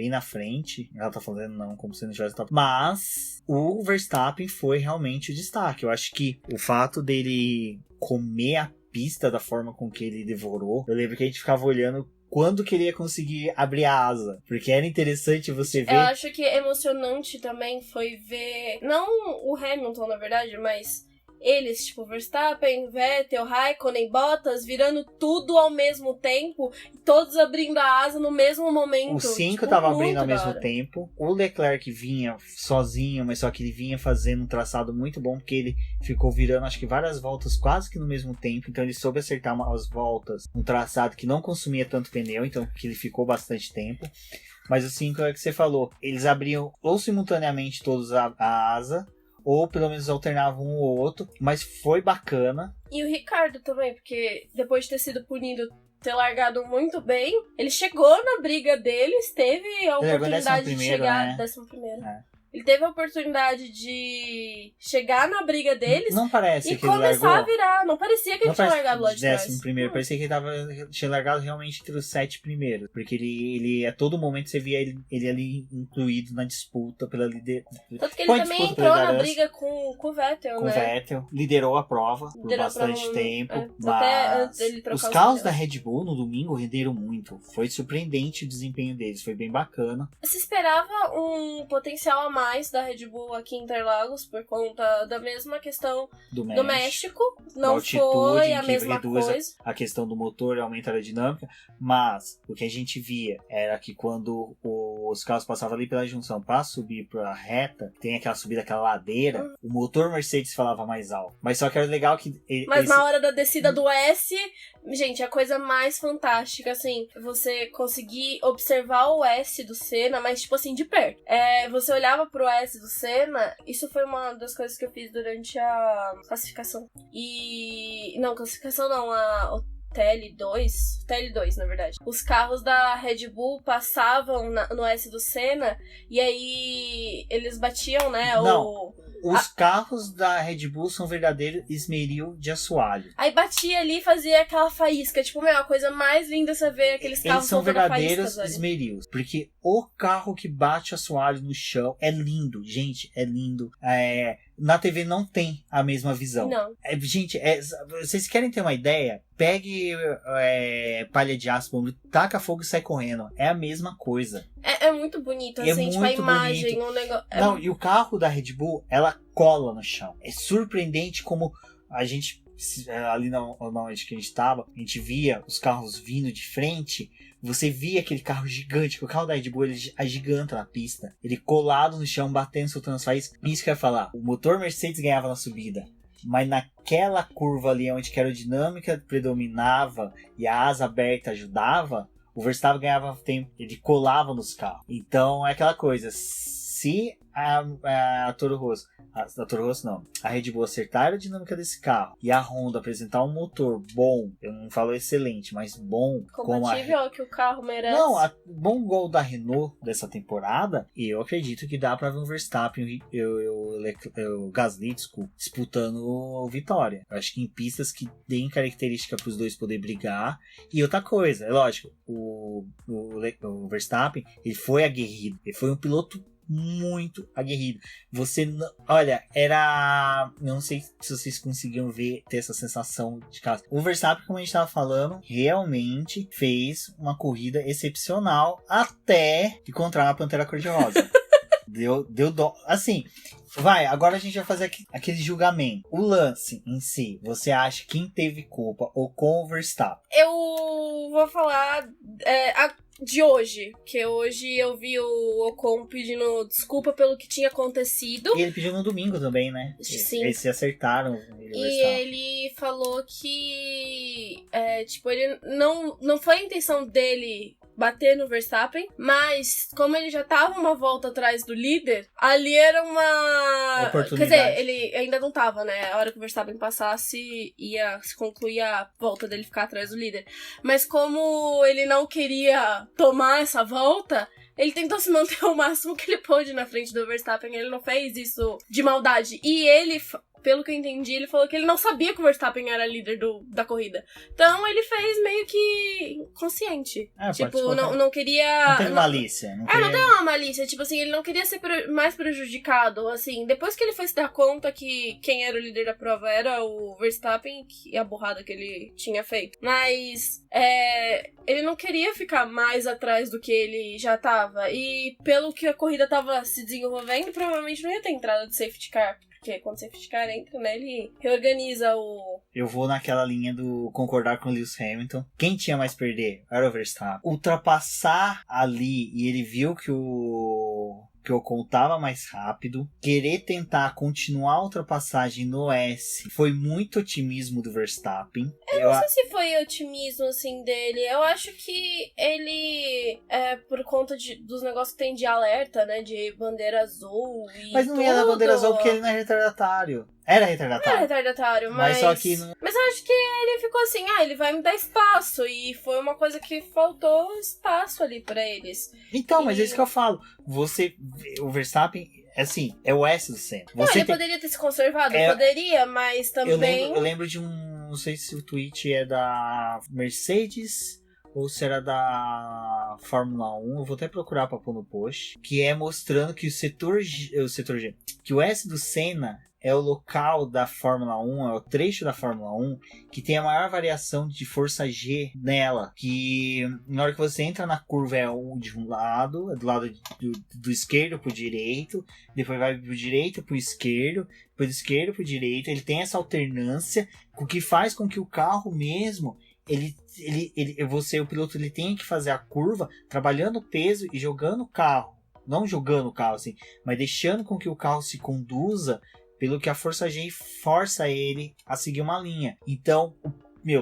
na frente. Ela tá falando não, como se não tivesse top. Mas o Verstappen foi realmente o destaque. Eu acho que o fato dele comer a pista da forma com que ele devorou. Eu lembro que a gente ficava olhando quando que ele ia conseguir abrir a asa. Porque era interessante você ver. Eu acho que emocionante também foi ver, não o Hamilton, na verdade, mas eles, tipo, Verstappen, Vettel, Raikkonen, Bottas, virando tudo ao mesmo tempo, todos abrindo a asa no mesmo momento. Os 5 estavam abrindo ao mesmo tempo. O Leclerc vinha sozinho, mas só que ele vinha fazendo um traçado muito bom, porque ele ficou virando, acho que várias voltas quase que no mesmo tempo, então ele soube acertar as voltas, um traçado que não consumia tanto pneu, então que ele ficou bastante tempo. Mas os 5 é o que você falou, eles abriam ou simultaneamente todos a asa, ou pelo menos alternavam um ou outro, mas foi bacana. E o Ricardo também, porque depois de ter sido punido, ter largado muito bem, ele chegou na briga deles, teve a oportunidade de chegar... né? 11º. Ele teve a oportunidade de chegar na briga deles não parece e que começar ele a virar. Não parecia que ele tinha largado lá de trás. Primeiro, parecia que ele tinha largado realmente entre os 7 primeiros. Porque ele a todo momento você via ele ali incluído na disputa pela liderança. Tanto que ele também entrou na briga com o Vettel, né? Com o Vettel. Liderou a prova por bastante tempo. Mas até antes dele trocar os carros da Red Bull no domingo renderam muito. Foi surpreendente o desempenho deles. Foi bem bacana. Se esperava um potencial a mais da Red Bull aqui em Interlagos por conta da mesma questão do México. Não foi a mesma coisa. A questão do motor aumenta a dinâmica, mas o que a gente via era que quando os carros passavam ali pela junção para subir para a reta, tem aquela subida, aquela ladeira, o motor Mercedes falava mais alto. Mas só que era legal que... Mas na hora da descida do S, gente, a coisa mais fantástica, assim, você conseguir observar o S do Senna, mas tipo assim, de perto. Você olhava pro S do Senna, isso foi uma das coisas que eu fiz durante a classificação. Classificação não, TL2, na verdade. Os carros da Red Bull passavam no S do Senna e aí eles batiam, né? Não. Os carros da Red Bull são verdadeiros esmeril de assoalho. Aí batia ali e fazia aquela faísca. Tipo, meu, a coisa mais linda você ver aqueles carros Eles são verdadeiros faíscas, esmerilhos. Porque o carro que bate assoalho no chão é lindo. Gente, é lindo. Na TV não tem a mesma visão. Não. Gente, vocês querem ter uma ideia? Pegue palha de aço, taca fogo e sai correndo. É a mesma coisa. É muito bonito, assim, tipo, a imagem, o negócio... Não, e o carro da Red Bull, ela cola no chão. É surpreendente como a gente, ali onde que a gente tava, a gente via os carros vindo de frente, você via aquele carro gigante, que o carro da Red Bull, ele agiganta na pista. Ele colado no chão, batendo, soltando as faíscas. Isso que eu ia falar. O motor Mercedes ganhava na subida. Mas naquela curva ali, onde que a aerodinâmica predominava e a asa aberta ajudava, o Verstappen ganhava tempo, ele colava nos carros. Então é aquela coisa, se a Toro Rosso, a Red Bull acertar a aerodinâmica desse carro e a Honda apresentar um motor bom, eu não falo excelente, mas bom, compatível ao que o carro merece. Não, bom gol da Renault dessa temporada, eu acredito que dá pra ver um Verstappen e o Gasly, disputando vitória. Eu acho que em pistas que deem característica pros dois poder brigar. E outra coisa, é lógico, o Verstappen, ele foi aguerrido, ele foi um piloto muito aguerrido. Olha, não sei se vocês conseguiam ter essa sensação de casa. O Verstappen, como a gente estava falando, realmente fez uma corrida excepcional até encontrar a Pantera Cor-de-Rosa. Deu dó. Assim, agora a gente vai fazer aquele julgamento. O lance em si, você acha quem teve culpa, Ocon ou Verstappen? Eu vou falar de hoje, que hoje eu vi o Ocon pedindo desculpa pelo que tinha acontecido. E ele pediu no domingo também, né? Sim. Eles se acertaram. Ele falou que ele não foi a intenção dele bater no Verstappen, mas como ele já tava uma volta atrás do líder, ali era uma oportunidade. Quer dizer, ele ainda não tava, né? A hora que o Verstappen passasse, ia se concluir a volta dele ficar atrás do líder. Mas como ele não queria tomar essa volta, ele tentou se manter o máximo que ele pôde na frente do Verstappen. Ele não fez isso de maldade. E ele, pelo que eu entendi, ele falou que ele não sabia que o Verstappen era líder da corrida. Então ele fez meio que consciente. Tipo, não queria... Não teve malícia. Não deu uma malícia. Tipo assim, ele não queria ser mais prejudicado. Assim, depois que ele foi se dar conta que quem era o líder da prova era o Verstappen e a burrada que ele tinha feito. Mas ele não queria ficar mais atrás do que ele já tava. E pelo que a corrida tava se desenvolvendo, provavelmente não ia ter entrada de safety car. Porque quando o safety car entra, né, ele reorganiza o... Eu vou naquela linha do concordar com o Lewis Hamilton. Quem tinha mais perder era o Verstappen. Ultrapassar ali e ele viu que o Ocon tava mais rápido. Querer tentar continuar a ultrapassagem no S foi muito otimismo do Verstappen. Eu não sei se foi otimismo, assim, dele. Eu acho que ele, por conta dos negócios que tem de alerta, né, de bandeira azul e mas não ia na bandeira azul porque ele não é retardatário. Era retardatário. Não era retardatário, mas só que não... Mas eu acho que ele ficou assim, ele vai me dar espaço. E foi uma coisa que faltou espaço ali pra eles. Então, mas é isso que eu falo. O Verstappen, assim, é o S do Senna. Ele poderia ter se conservado? Poderia, mas também... Eu lembro de não sei se o tweet é da Mercedes ou se era da Fórmula 1, eu vou até procurar pra pôr no post, que é mostrando que o setor G, que o S do Senna é o local da Fórmula 1, é o trecho da Fórmula 1 que tem a maior variação de força G nela, que na hora que você entra na curva é de um lado, é do lado do esquerdo pro direito, depois vai do direito pro esquerdo, depois do esquerdo pro direito, ele tem essa alternância, o que faz com que o carro mesmo, o piloto ele tem que fazer a curva trabalhando o peso e jogando o carro, não jogando o carro assim, mas deixando com que o carro se conduza pelo que a força G força ele a seguir uma linha. Então,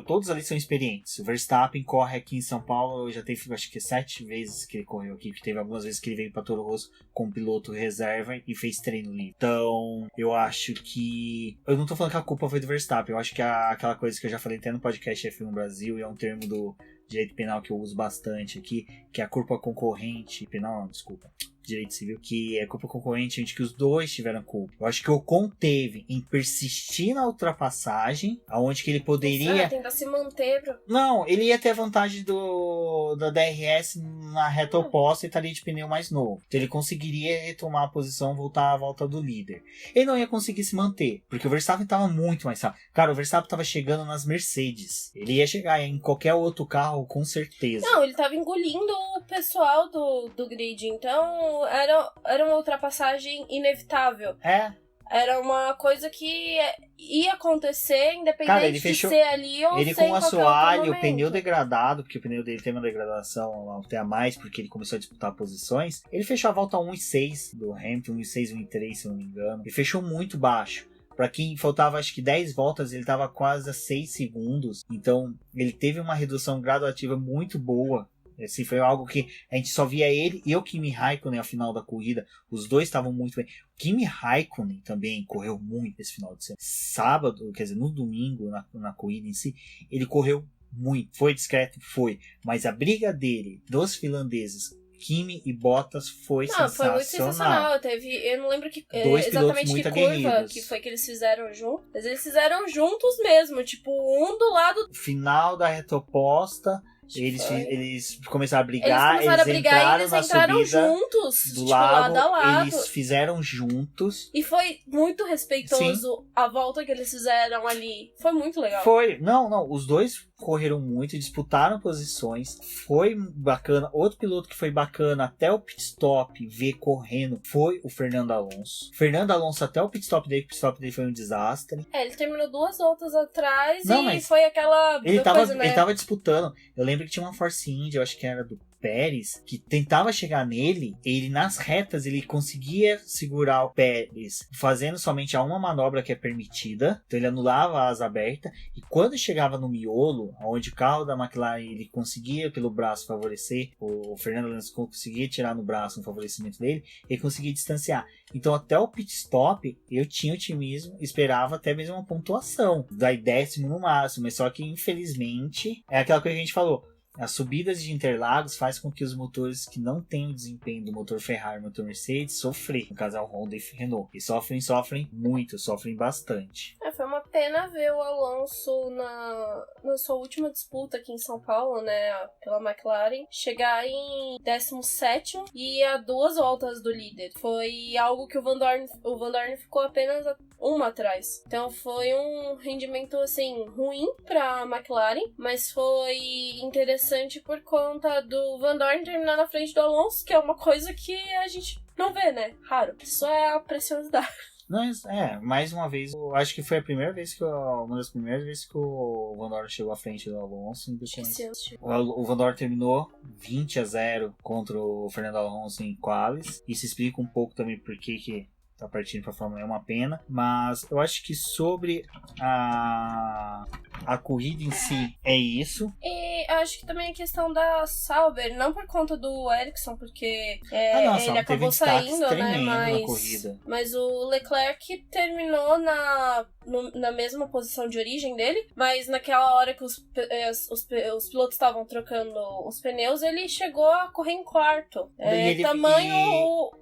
todos ali são experientes. O Verstappen corre aqui em São Paulo, já teve, acho que 7 vezes que ele correu aqui, porque teve algumas vezes que ele veio para Toro Rosso com piloto reserva e fez treino livre. Então, eu acho que... Eu não tô falando que a culpa foi do Verstappen, eu acho que aquela coisa que eu já falei até no podcast F1 Brasil, e é um termo do direito penal que eu uso bastante aqui, que é a culpa concorrente... Penal, não, desculpa. Direito civil, que é culpa concorrente, gente, que os dois tiveram culpa. Eu acho que o Ocon teve em persistir na ultrapassagem, aonde que ele poderia... tentar se manter. Não, ele ia ter a vantagem da DRS na reta oposta e estaria de pneu mais novo. Então ele conseguiria retomar a posição, voltar à volta do líder. Ele não ia conseguir se manter, porque o Verstappen estava muito mais rápido. Cara, o Verstappen estava chegando nas Mercedes. Ele ia chegar em qualquer outro carro, com certeza. Não, ele estava engolindo o pessoal do grid, então... Era uma ultrapassagem inevitável. Era uma coisa que ia acontecer, independente cara, ele de ser ali ou ele ser com em o qualquer assoalho, outro o pneu momento. degradado, porque o pneu dele tem uma degradação até a mais, porque ele começou a disputar posições. Ele fechou a volta 1,6 do Hamilton, 1,6, 1,3, se eu não me engano. Ele fechou muito baixo. Pra quem faltava acho que 10 voltas, ele estava quase a 6 segundos. Então, ele teve uma redução gradativa muito boa. Assim, foi algo que a gente só via ele e o Kimi Raikkonen ao final da corrida. Os dois estavam muito bem. O Kimi Raikkonen também correu muito esse final de semana. Sábado, quer dizer, no domingo, na corrida em si, ele correu muito. Foi discreto? Foi. Mas a briga dele, dos finlandeses, Kimi e Bottas, foi sensacional. Foi muito sensacional. Eu não lembro exatamente que curva que foi que eles fizeram junto. Mas eles fizeram juntos mesmo. Tipo, um do lado... Final da reta oposta... Eles começaram a brigar, eles entraram juntos, do tipo, lado a lado. Eles fizeram juntos. E foi muito respeitoso. Sim. A volta que eles fizeram ali. Foi muito legal. Foi. Não, os dois correram muito, disputaram posições. Foi bacana. Outro piloto que foi bacana até o pit stop ver correndo foi o Fernando Alonso. Fernando Alonso até o pit stop dele foi um desastre. Ele terminou 2 voltas atrás mas foi aquela ele tava disputando. Eu lembro que tinha uma Force India, eu acho que era do Pérez, que tentava chegar nele, ele nas retas ele conseguia segurar o Pérez fazendo somente a uma manobra que é permitida, então ele anulava a asa aberta, e quando chegava no miolo, onde o carro da McLaren ele conseguia pelo braço favorecer, o Fernando Alonso conseguia tirar no braço um favorecimento dele, ele conseguia distanciar. Então até o pit stop eu tinha otimismo, esperava até mesmo uma pontuação, daí 10º no máximo, mas só que infelizmente é aquela coisa que a gente falou. As subidas de Interlagos faz com que os motores que não têm o desempenho do motor Ferrari e motor Mercedes sofrem, no caso é o Honda e Renault. E sofrem muito, sofrem bastante. Foi uma pena ver o Alonso na sua última disputa aqui em São Paulo, né, pela McLaren, chegar em 17º e a 2 voltas do líder. Foi algo que o Van Dorn ficou apenas uma atrás. Então foi um rendimento assim ruim para a McLaren, mas foi interessante por conta do Van Dorn terminar na frente do Alonso, que é uma coisa que a gente não vê, né? Raro. Isso é a preciosidade. Mais uma vez, eu acho que foi uma das primeiras vezes que o Van Dorn chegou à frente do Alonso. O Van Dorn terminou 20-0 contra o Fernando Alonso em qualis. Isso explica um pouco também por que tá partindo pra Fórmula 1 é uma pena, mas eu acho que sobre a corrida em si é isso. E acho que também a questão da Sauber, não por conta do Ericsson, porque ele acabou saindo, né, mas o Leclerc terminou na mesma posição de origem dele, mas naquela hora que os pilotos estavam trocando os pneus, ele chegou a correr em quarto.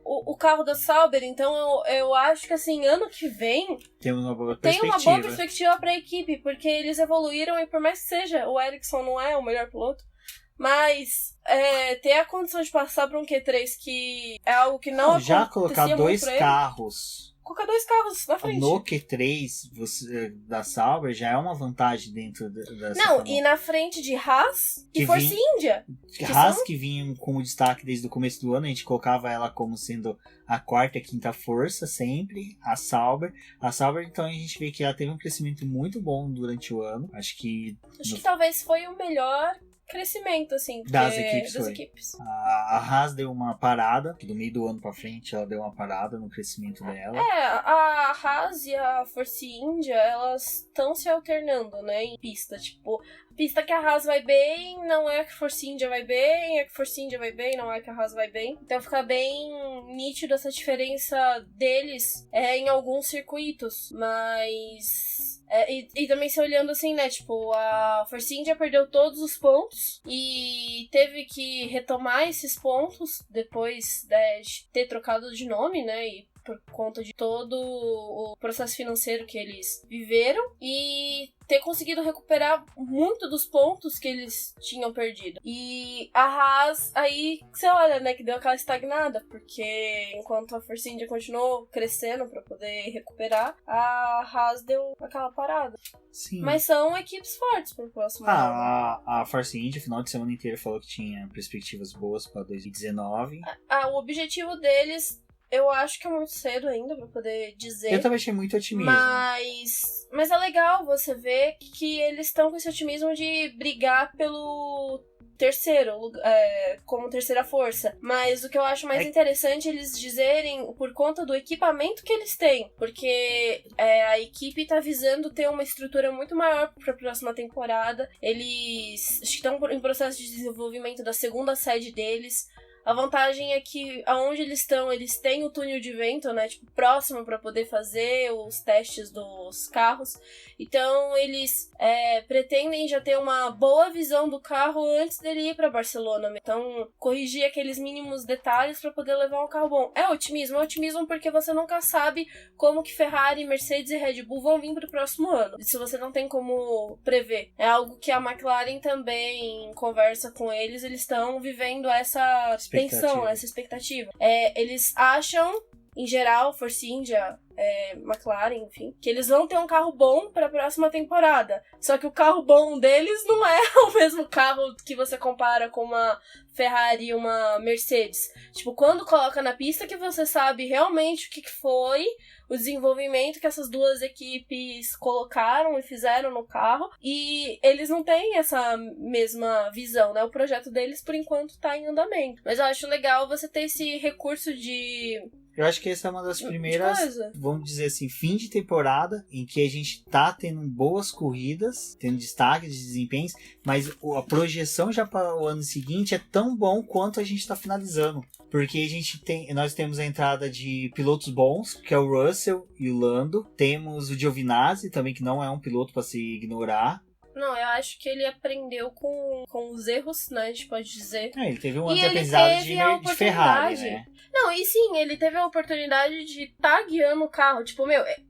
O carro da Sauber, então eu acho que assim, ano que vem tem uma boa perspectiva pra equipe, porque eles evoluíram e por mais que seja, o Ericsson não é o melhor piloto, mas ter a condição de passar pra um Q3 que é algo que não acontecia já colocar 2 carros. Colocar 2 carros na frente. No Q3 da Sauber já é uma vantagem dentro dessa... Não, e na frente de Haas e Force India. Haas que vinha como destaque desde o começo do ano, a gente colocava ela como sendo a 4ª e 5ª força sempre, a Sauber, então a gente vê que ela teve um crescimento muito bom durante o ano. Acho que talvez foi o melhor crescimento, assim. Das equipes das foi. equipes. A Haas deu uma parada, do meio do ano pra frente ela deu uma parada no crescimento dela. A Haas e a Force India, elas estão se alternando, né, em pista. Tipo, pista que a Haas vai bem, não é que a Force India vai bem, é que a Force India vai bem, não é que a Haas vai bem. Então fica bem nítido essa diferença deles em alguns circuitos, mas... E também se olhando assim, né, tipo, a Force India perdeu todos os pontos e teve que retomar esses pontos depois de ter trocado de nome, né, e por conta de todo o processo financeiro que eles viveram e ter conseguido recuperar muito dos pontos que eles tinham perdido. E a Haas, aí você olha, né, que deu aquela estagnada, porque enquanto a Force India continuou crescendo pra poder recuperar, a Haas deu aquela parada. Sim. Mas são equipes fortes pro próximo ano. A Force India, final de semana inteiro, falou que tinha perspectivas boas pra 2019. O objetivo deles... Eu acho que é muito cedo ainda pra poder dizer. Eu também achei muito otimismo. Mas é legal você ver que eles estão com esse otimismo de brigar pelo terceiro, como terceira força. Mas o que eu acho mais interessante é eles dizerem por conta do equipamento que eles têm. Porque a equipe tá visando ter uma estrutura muito maior pra próxima temporada. Eles estão em processo de desenvolvimento da segunda sede deles. A vantagem é que aonde eles estão, eles têm o túnel de vento, né, tipo, próximo para poder fazer os testes dos carros. Então, eles pretendem já ter uma boa visão do carro antes dele ir para Barcelona. Então, corrigir aqueles mínimos detalhes para poder levar um carro bom. É otimismo porque você nunca sabe como que Ferrari, Mercedes e Red Bull vão vir pro próximo ano. Isso você não tem como prever. É algo que a McLaren também conversa com eles estão vivendo essa tensão, essa expectativa. Eles acham, em geral, Force India, McLaren, enfim, que eles vão ter um carro bom pra próxima temporada. Só que o carro bom deles não é o mesmo carro que você compara com uma Ferrari e uma Mercedes. Tipo, quando coloca na pista que você sabe realmente o que foi o desenvolvimento que essas duas equipes colocaram e fizeram no carro. E eles não têm essa mesma visão, né? O projeto deles, por enquanto, tá em andamento. Mas eu acho legal você ter esse recurso de... Eu acho que essa é uma das primeiras, vamos dizer assim, fim de temporada em que a gente tá tendo boas corridas, tendo destaque de desempenhos, mas a projeção já para o ano seguinte é tão bom quanto a gente tá finalizando. Porque nós temos a entrada de pilotos bons, que é o Russell e o Lando. Temos o Giovinazzi também, que não é um piloto para se ignorar. Não, eu acho que ele aprendeu com os erros, né? A gente pode dizer. Ele teve um aprendizado de Ferrari, né? Não, e sim, ele teve a oportunidade de estar guiando o carro. Tipo,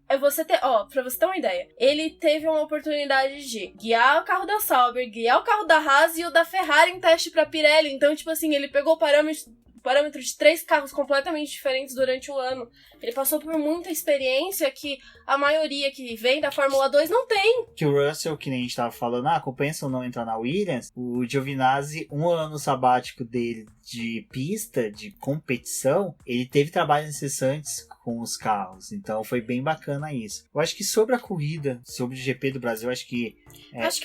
pra você ter uma ideia. Ele teve uma oportunidade de guiar o carro da Sauber, guiar o carro da Haas e o da Ferrari em teste pra Pirelli. Então, tipo assim, ele pegou o parâmetro de 3 carros completamente diferentes durante o ano. Ele passou por muita experiência que a maioria que vem da Fórmula 2 não tem. Que o Russell, que nem a gente tava falando, compensa ou não entrar na Williams, o Giovinazzi, um ano sabático dele de pista, de competição, ele teve trabalhos incessantes com os carros, então foi bem bacana isso. Eu acho que sobre a corrida, sobre o GP do Brasil, acho que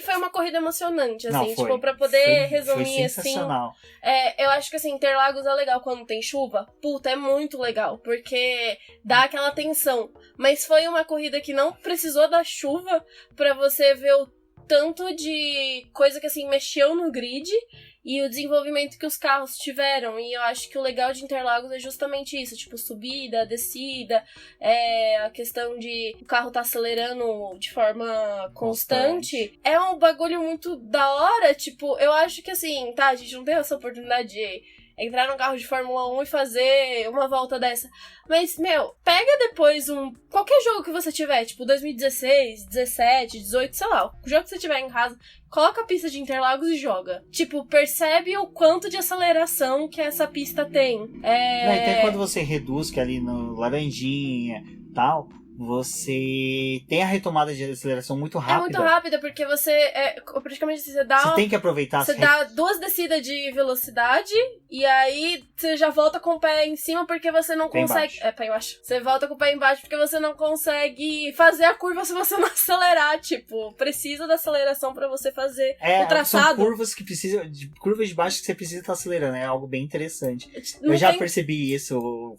foi uma corrida emocionante, assim, não, foi, tipo, pra poder foi resumir, sensacional. Assim, eu acho que, assim, Interlagos é legal quando tem chuva, é muito legal, porque dá aquela tensão, mas foi uma corrida que não precisou da chuva pra você ver o tanto de coisa que, assim, mexeu no grid e o desenvolvimento que os carros tiveram. E eu acho que o legal de Interlagos é justamente isso, tipo, subida, descida, a questão de o carro tá acelerando de forma constante. É um bagulho muito da hora, tipo, eu acho que, assim, a gente não tem essa oportunidade de entrar num carro de Fórmula 1 e fazer uma volta dessa. Mas, pega depois qualquer jogo que você tiver, tipo 2016, 17, 18, sei lá, o jogo que você tiver em casa, coloca a pista de Interlagos e joga. Tipo, percebe o quanto de aceleração que essa pista tem. Até quando você reduz, que ali no Laranjinha e tal, você tem a retomada de aceleração muito rápida. É muito rápida, porque você praticamente você tem que aproveitar. Você dá 2 descidas de velocidade E aí você já volta com o pé em cima porque você não consegue... Pé embaixo. Você volta com o pé embaixo porque você não consegue fazer a curva se você não acelerar. Tipo, precisa da aceleração pra você fazer o traçado. São curvas que precisam... Curvas de baixo que você precisa estar acelerando. É algo bem interessante. Eu já percebi isso.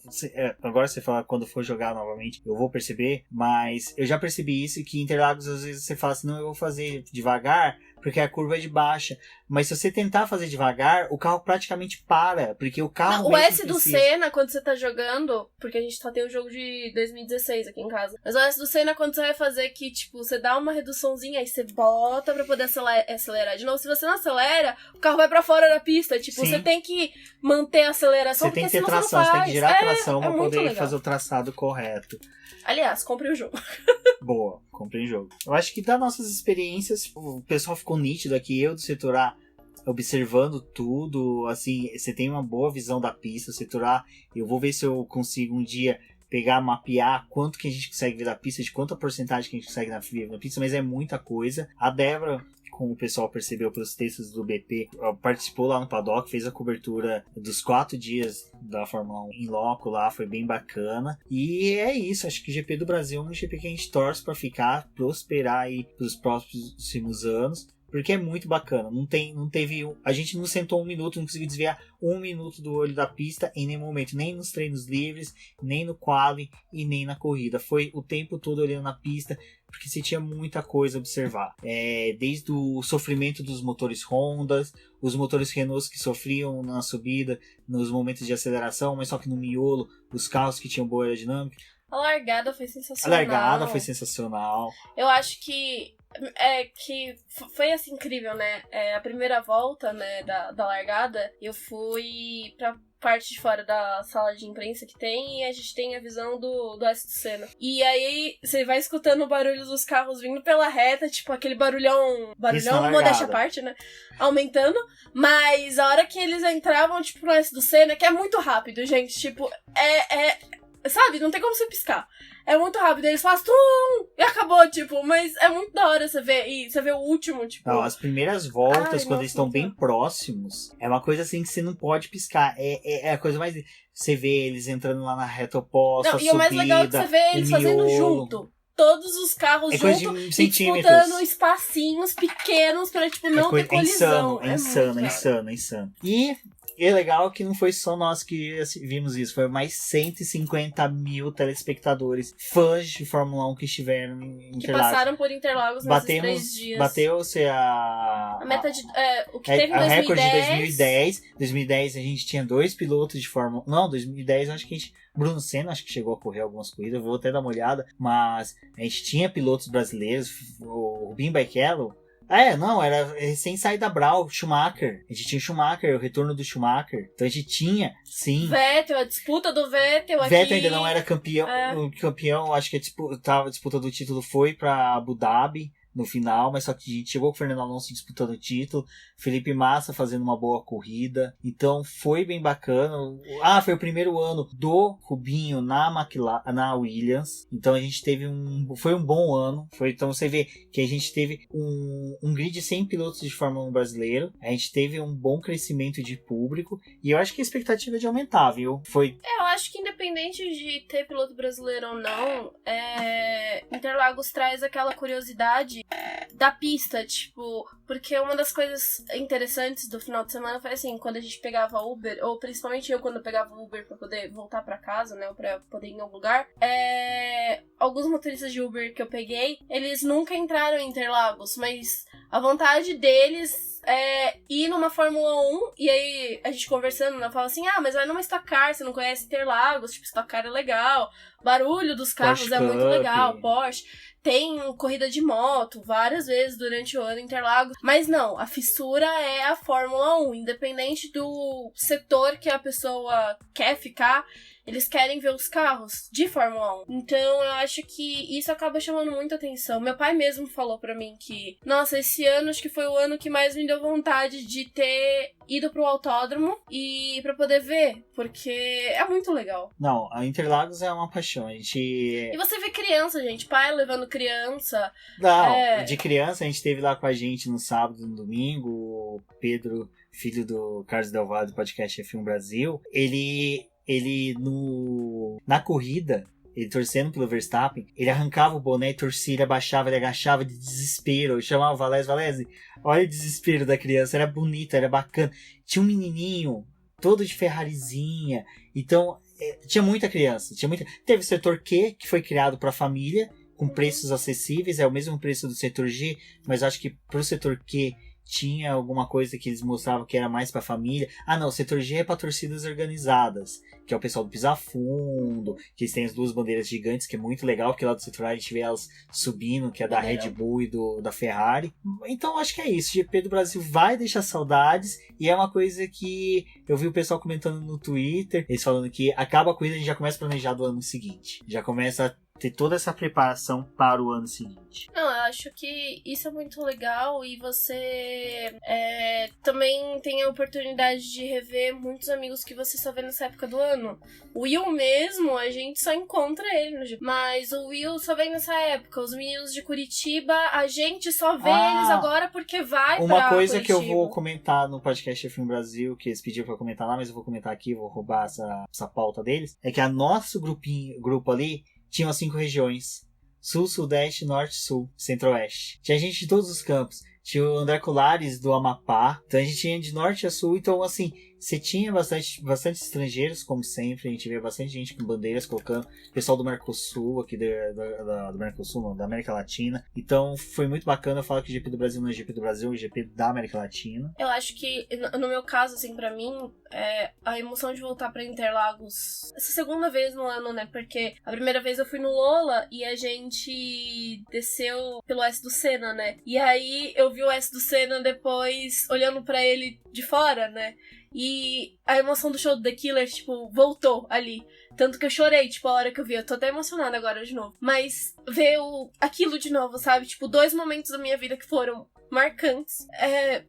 Agora você fala quando for jogar novamente, eu vou perceber. Mas eu já percebi isso, que em Interlagos às vezes você fala assim, não, eu vou fazer devagar porque a curva é de baixa. Mas se você tentar fazer devagar, o carro praticamente para, porque o carro... Não, o S do Senna, quando você tá jogando, porque a gente só tem o jogo de 2016 aqui em casa, mas o S do Senna, quando você vai fazer que, tipo, você dá uma reduçãozinha, aí você bota pra poder acelerar de novo. Se você não acelera, o carro vai pra fora da pista. Tipo, Sim. Você tem que manter a aceleração, você tem que ter senão tração, você não faz. você tem que gerar tração pra poder legal. fazer o traçado correto. Aliás, compre o jogo. Boa, comprei o jogo. Eu acho que das nossas experiências, o pessoal ficou nítido aqui, eu do setor A, observando tudo, assim, você tem uma boa visão da pista, o setor A, eu vou ver se eu consigo um dia pegar, mapear quanto que a gente consegue ver da pista, de quanta porcentagem que a gente consegue ver na pista, mas é muita coisa. A Débora, como o pessoal percebeu pelos textos do BP, participou lá no paddock, fez a cobertura dos 4 dias da Fórmula 1 em loco lá, foi bem bacana. E é isso, acho que o GP do Brasil é um GP que a gente torce para ficar, prosperar aí pros próximos anos. Porque é muito bacana. A gente não sentou 1 minuto, não conseguiu desviar 1 minuto do olho da pista em nenhum momento. Nem nos treinos livres, nem no quali e nem na corrida. Foi o tempo todo olhando na pista, porque você tinha muita coisa a observar. Desde o sofrimento dos motores Hondas, os motores Renault que sofriam na subida, nos momentos de aceleração, mas só que no miolo, os carros que tinham boa aerodinâmica. A largada foi sensacional. Eu acho que foi assim incrível, né? A primeira volta, né, da largada, eu fui pra parte de fora da sala de imprensa que tem, e a gente tem a visão do S do Senna. E aí você vai escutando o barulho dos carros vindo pela reta, tipo aquele barulhão, modéstia à parte, né? Aumentando. Mas a hora que eles entravam, tipo, no S do Senna, que é muito rápido, gente, tipo, sabe, não tem como você piscar. É muito rápido, eles fazem tum, e acabou, tipo, mas é muito da hora você ver, e você vê o último, tipo... Não, as primeiras voltas, quando eles estão bem próximos, é uma coisa assim que você não pode piscar, é a coisa mais... Você vê eles entrando lá na reta oposta, não, e o mais legal é que você vê eles fazendo junto. Todos os carros juntos e disputando espacinhos pequenos pra, tipo, não ter colisão. É insano. E é legal que não foi só nós que vimos isso, foi mais 150 mil telespectadores, fãs de Fórmula 1 que estiveram em Interlagos. Que passaram por Interlagos nesses 3 dias. Bateu-se a meta de... o que teve em 2010. A recorde de 2010. 2010 a gente tinha 2 pilotos de Fórmula 1. Não, 2010 acho que a gente... Bruno Senna acho que chegou a correr algumas corridas, eu vou até dar uma olhada, mas a gente tinha pilotos brasileiros, o Rubinho Barrichello. Era recém saído da Brau, Schumacher. A gente tinha o Schumacher, o retorno do Schumacher. Então a gente tinha, sim. Vettel, a disputa do Vettel aqui. Vettel ainda não era campeão. O campeão, acho que a disputa do título foi pra Abu Dhabi no final, mas só que a gente chegou com o Fernando Alonso disputando o título, Felipe Massa fazendo uma boa corrida, então foi bem bacana. Foi o primeiro ano do Rubinho na Williams, então a gente teve foi um bom ano, então você vê que a gente teve um grid de 100 pilotos de Fórmula 1 brasileiro, a gente teve um bom crescimento de público, e eu acho que a expectativa é de aumentar, viu? Eu acho que independente de ter piloto brasileiro ou não, Interlagos traz aquela curiosidade da pista, tipo, porque uma das coisas interessantes do final de semana foi assim, quando a gente pegava Uber, ou principalmente eu quando eu pegava Uber pra poder voltar pra casa, né, ou pra poder ir em algum lugar, alguns motoristas de Uber que eu peguei, eles nunca entraram em Interlagos, mas a vontade deles é ir numa Fórmula 1, e aí a gente conversando, ela fala assim, mas vai numa Stock Car, você não conhece Interlagos, tipo, Stock Car é legal, barulho dos carros Porsche muito legal, Porsche, tem corrida de moto várias vezes durante o ano em Interlagos, mas não, a fissura é a Fórmula 1, independente do setor que a pessoa quer ficar, eles querem ver os carros de Fórmula 1. Então eu acho que isso acaba chamando muita atenção. Meu pai mesmo falou pra mim que, nossa, esse ano acho que foi o ano que mais me deu vontade de ter ido pro autódromo e pra poder ver, porque é muito legal. Não, a Interlagos é uma paixão, E você vê criança, gente, pai levando criança. Não, de criança a gente teve lá com a gente no sábado e no domingo, o Pedro filho do Carlos Del Valle do podcast F1 Brasil, ele na corrida, ele torcendo pelo Verstappen, ele arrancava o boné e torcia, ele abaixava, ele agachava de desespero. Eu chamava o Valese, olha o desespero da criança, era bonito, era bacana. Tinha um menininho, todo de Ferrarizinha, então tinha muita criança. Teve o setor Q, que foi criado para a família, com preços acessíveis, é o mesmo preço do setor G, mas acho que pro setor Q tinha alguma coisa que eles mostravam que era mais pra família. Ah, não, o setor G é pra torcidas organizadas, que é o pessoal do Pisa Fundo, que eles têm as duas bandeiras gigantes, que é muito legal, porque lá do setor A a gente vê elas subindo, que é da Red Bull e da Ferrari. Então acho que é isso, o GP do Brasil vai deixar saudades, e é uma coisa que eu vi o pessoal comentando no Twitter, eles falando que acaba a corrida e a gente já começa a planejar do ano seguinte, já começa a ter toda essa preparação para o ano seguinte. Não, eu acho que isso é muito legal e você também tem a oportunidade de rever muitos amigos que você só vê nessa época do ano. O Will mesmo, a gente só encontra ele no GP. Mas o Will só vem nessa época. Os meninos de Curitiba, a gente só vê eles agora porque vai pra Uma coisa Curitiba. que eu vou comentar no podcast F1 Brasil, que eles pediram pra comentar lá, mas eu vou comentar aqui, vou roubar essa pauta deles, é que a nosso grupo ali tinham as 5 regiões: Sul, Sudeste, Norte, Sul, Centro-Oeste. Tinha gente de todos os campos. Tinha o André Colares do Amapá. Então a gente tinha de norte a sul. Então, assim, você tinha bastante estrangeiros, como sempre. A gente vê bastante gente com bandeiras colocando. Pessoal do Mercosul, aqui do Mercosul, não, da América Latina. Então foi muito bacana. Eu falo que o GP do Brasil não é GP do Brasil, é o GP da América Latina. Eu acho que, no meu caso, assim, pra mim, a emoção de voltar pra Interlagos, essa segunda vez no ano, né? Porque a primeira vez eu fui no Lola e a gente desceu pelo S do Senna, né? E aí eu vi o S do Senna depois olhando pra ele de fora, né? E a emoção do show do The Killers, tipo, voltou ali. Tanto que eu chorei, tipo, a hora que eu vi. Eu tô até emocionada agora de novo. Mas ver aquilo de novo, sabe? Tipo, 2 momentos da minha vida que foram marcantes.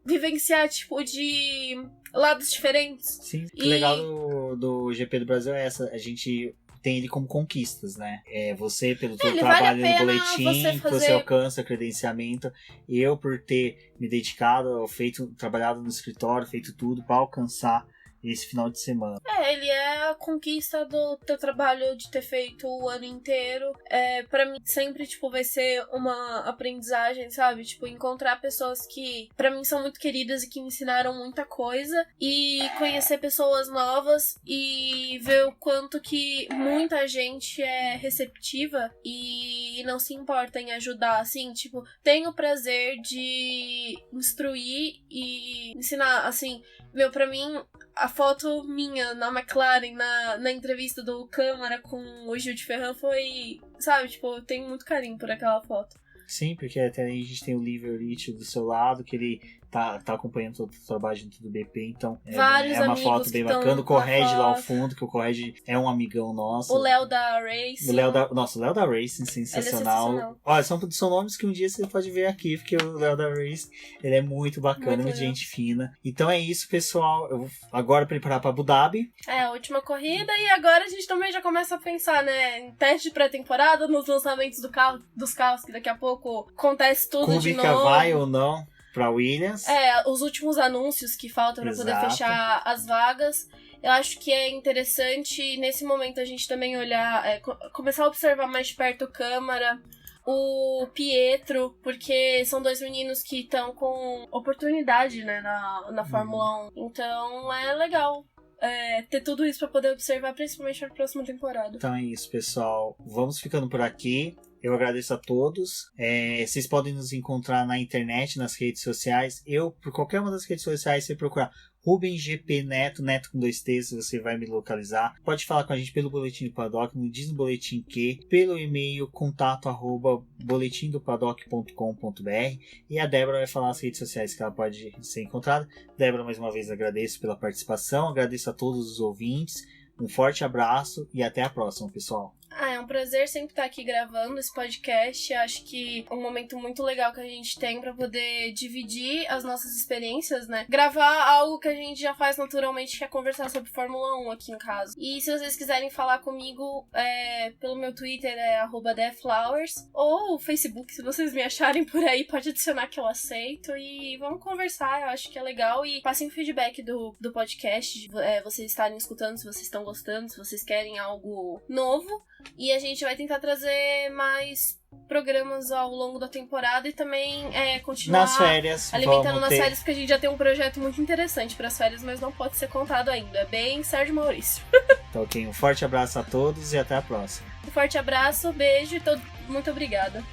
Vivenciar, tipo, de lados diferentes. Sim, o legal do GP do Brasil é essa. A gente tem ele como conquistas, né? Você, pelo seu trabalho no boletim, você alcança credenciamento. Eu, por ter me dedicado, trabalhado no escritório, feito tudo para alcançar esse final de semana. Ele é a conquista do teu trabalho de ter feito o ano inteiro. Pra mim, sempre, tipo, vai ser uma aprendizagem, sabe? Tipo, encontrar pessoas que, pra mim, são muito queridas e que me ensinaram muita coisa. E conhecer pessoas novas e ver o quanto que muita gente é receptiva e não se importa em ajudar, assim. Tipo, tenho o prazer de instruir e ensinar, assim. Pra mim, a foto minha na McLaren, na entrevista do Câmara com o Gil de Ferran foi, sabe, tipo, eu tenho muito carinho por aquela foto. Sim, porque até aí a gente tem o Liverich do seu lado, que ele tá acompanhando todo o trabalho junto do BP, então Vários é uma foto bem bacana. O Correge lá ao fundo, que o Correge é um amigão nosso. O Léo da Racing. O Léo da Racing, sensacional. Olha, são nomes que um dia você pode ver aqui, porque o Léo da Racing, ele é muito bacana, muito gente fina. Então é isso, pessoal. Eu vou agora preparar para Abu Dhabi. A última corrida, e agora a gente também já começa a pensar, né, em teste de pré-temporada, nos lançamentos dos carros, que daqui a pouco acontece tudo Kubica de novo. Vai ou não pra Williams. Os últimos anúncios que faltam pra poder fechar as vagas. Eu acho que é interessante, nesse momento, a gente também olhar, começar a observar mais de perto o Câmara, o Pietro, porque são 2 meninos que estão com oportunidade, né, na Fórmula 1. Então é legal ter tudo isso pra poder observar, principalmente na próxima temporada. Então é isso, pessoal. Vamos ficando por aqui. Eu agradeço a todos. Vocês podem nos encontrar na internet, nas redes sociais. Por qualquer uma das redes sociais, você procurar Rubens GP Neto, Neto com 2 T's, você vai me localizar. Pode falar com a gente pelo Boletim do Paddock, no Diz no Boletim que, pelo e-mail contato@boletimdopaddock.com.br, e a Débora vai falar as redes sociais que ela pode ser encontrada. Débora, mais uma vez agradeço pela participação, agradeço a todos os ouvintes. Um forte abraço e até a próxima, pessoal. É um prazer sempre estar aqui gravando esse podcast. Acho que é um momento muito legal que a gente tem pra poder dividir as nossas experiências, né? Gravar algo que a gente já faz naturalmente, que é conversar sobre Fórmula 1 aqui em casa. E se vocês quiserem falar comigo, pelo meu Twitter é @theflowers, ou o Facebook, se vocês me acharem por aí, pode adicionar que eu aceito. E vamos conversar, eu acho que é legal. E passem o feedback do podcast, vocês estarem escutando, se vocês estão gostando, se vocês querem algo novo. E a gente vai tentar trazer mais programas ao longo da temporada e também continuar nas férias, alimentando nas férias, porque a gente já tem um projeto muito interessante para as férias, mas não pode ser contado ainda. É bem Sérgio Maurício. Então, ok, um forte abraço a todos e até a próxima. Um forte abraço, beijo e muito obrigada.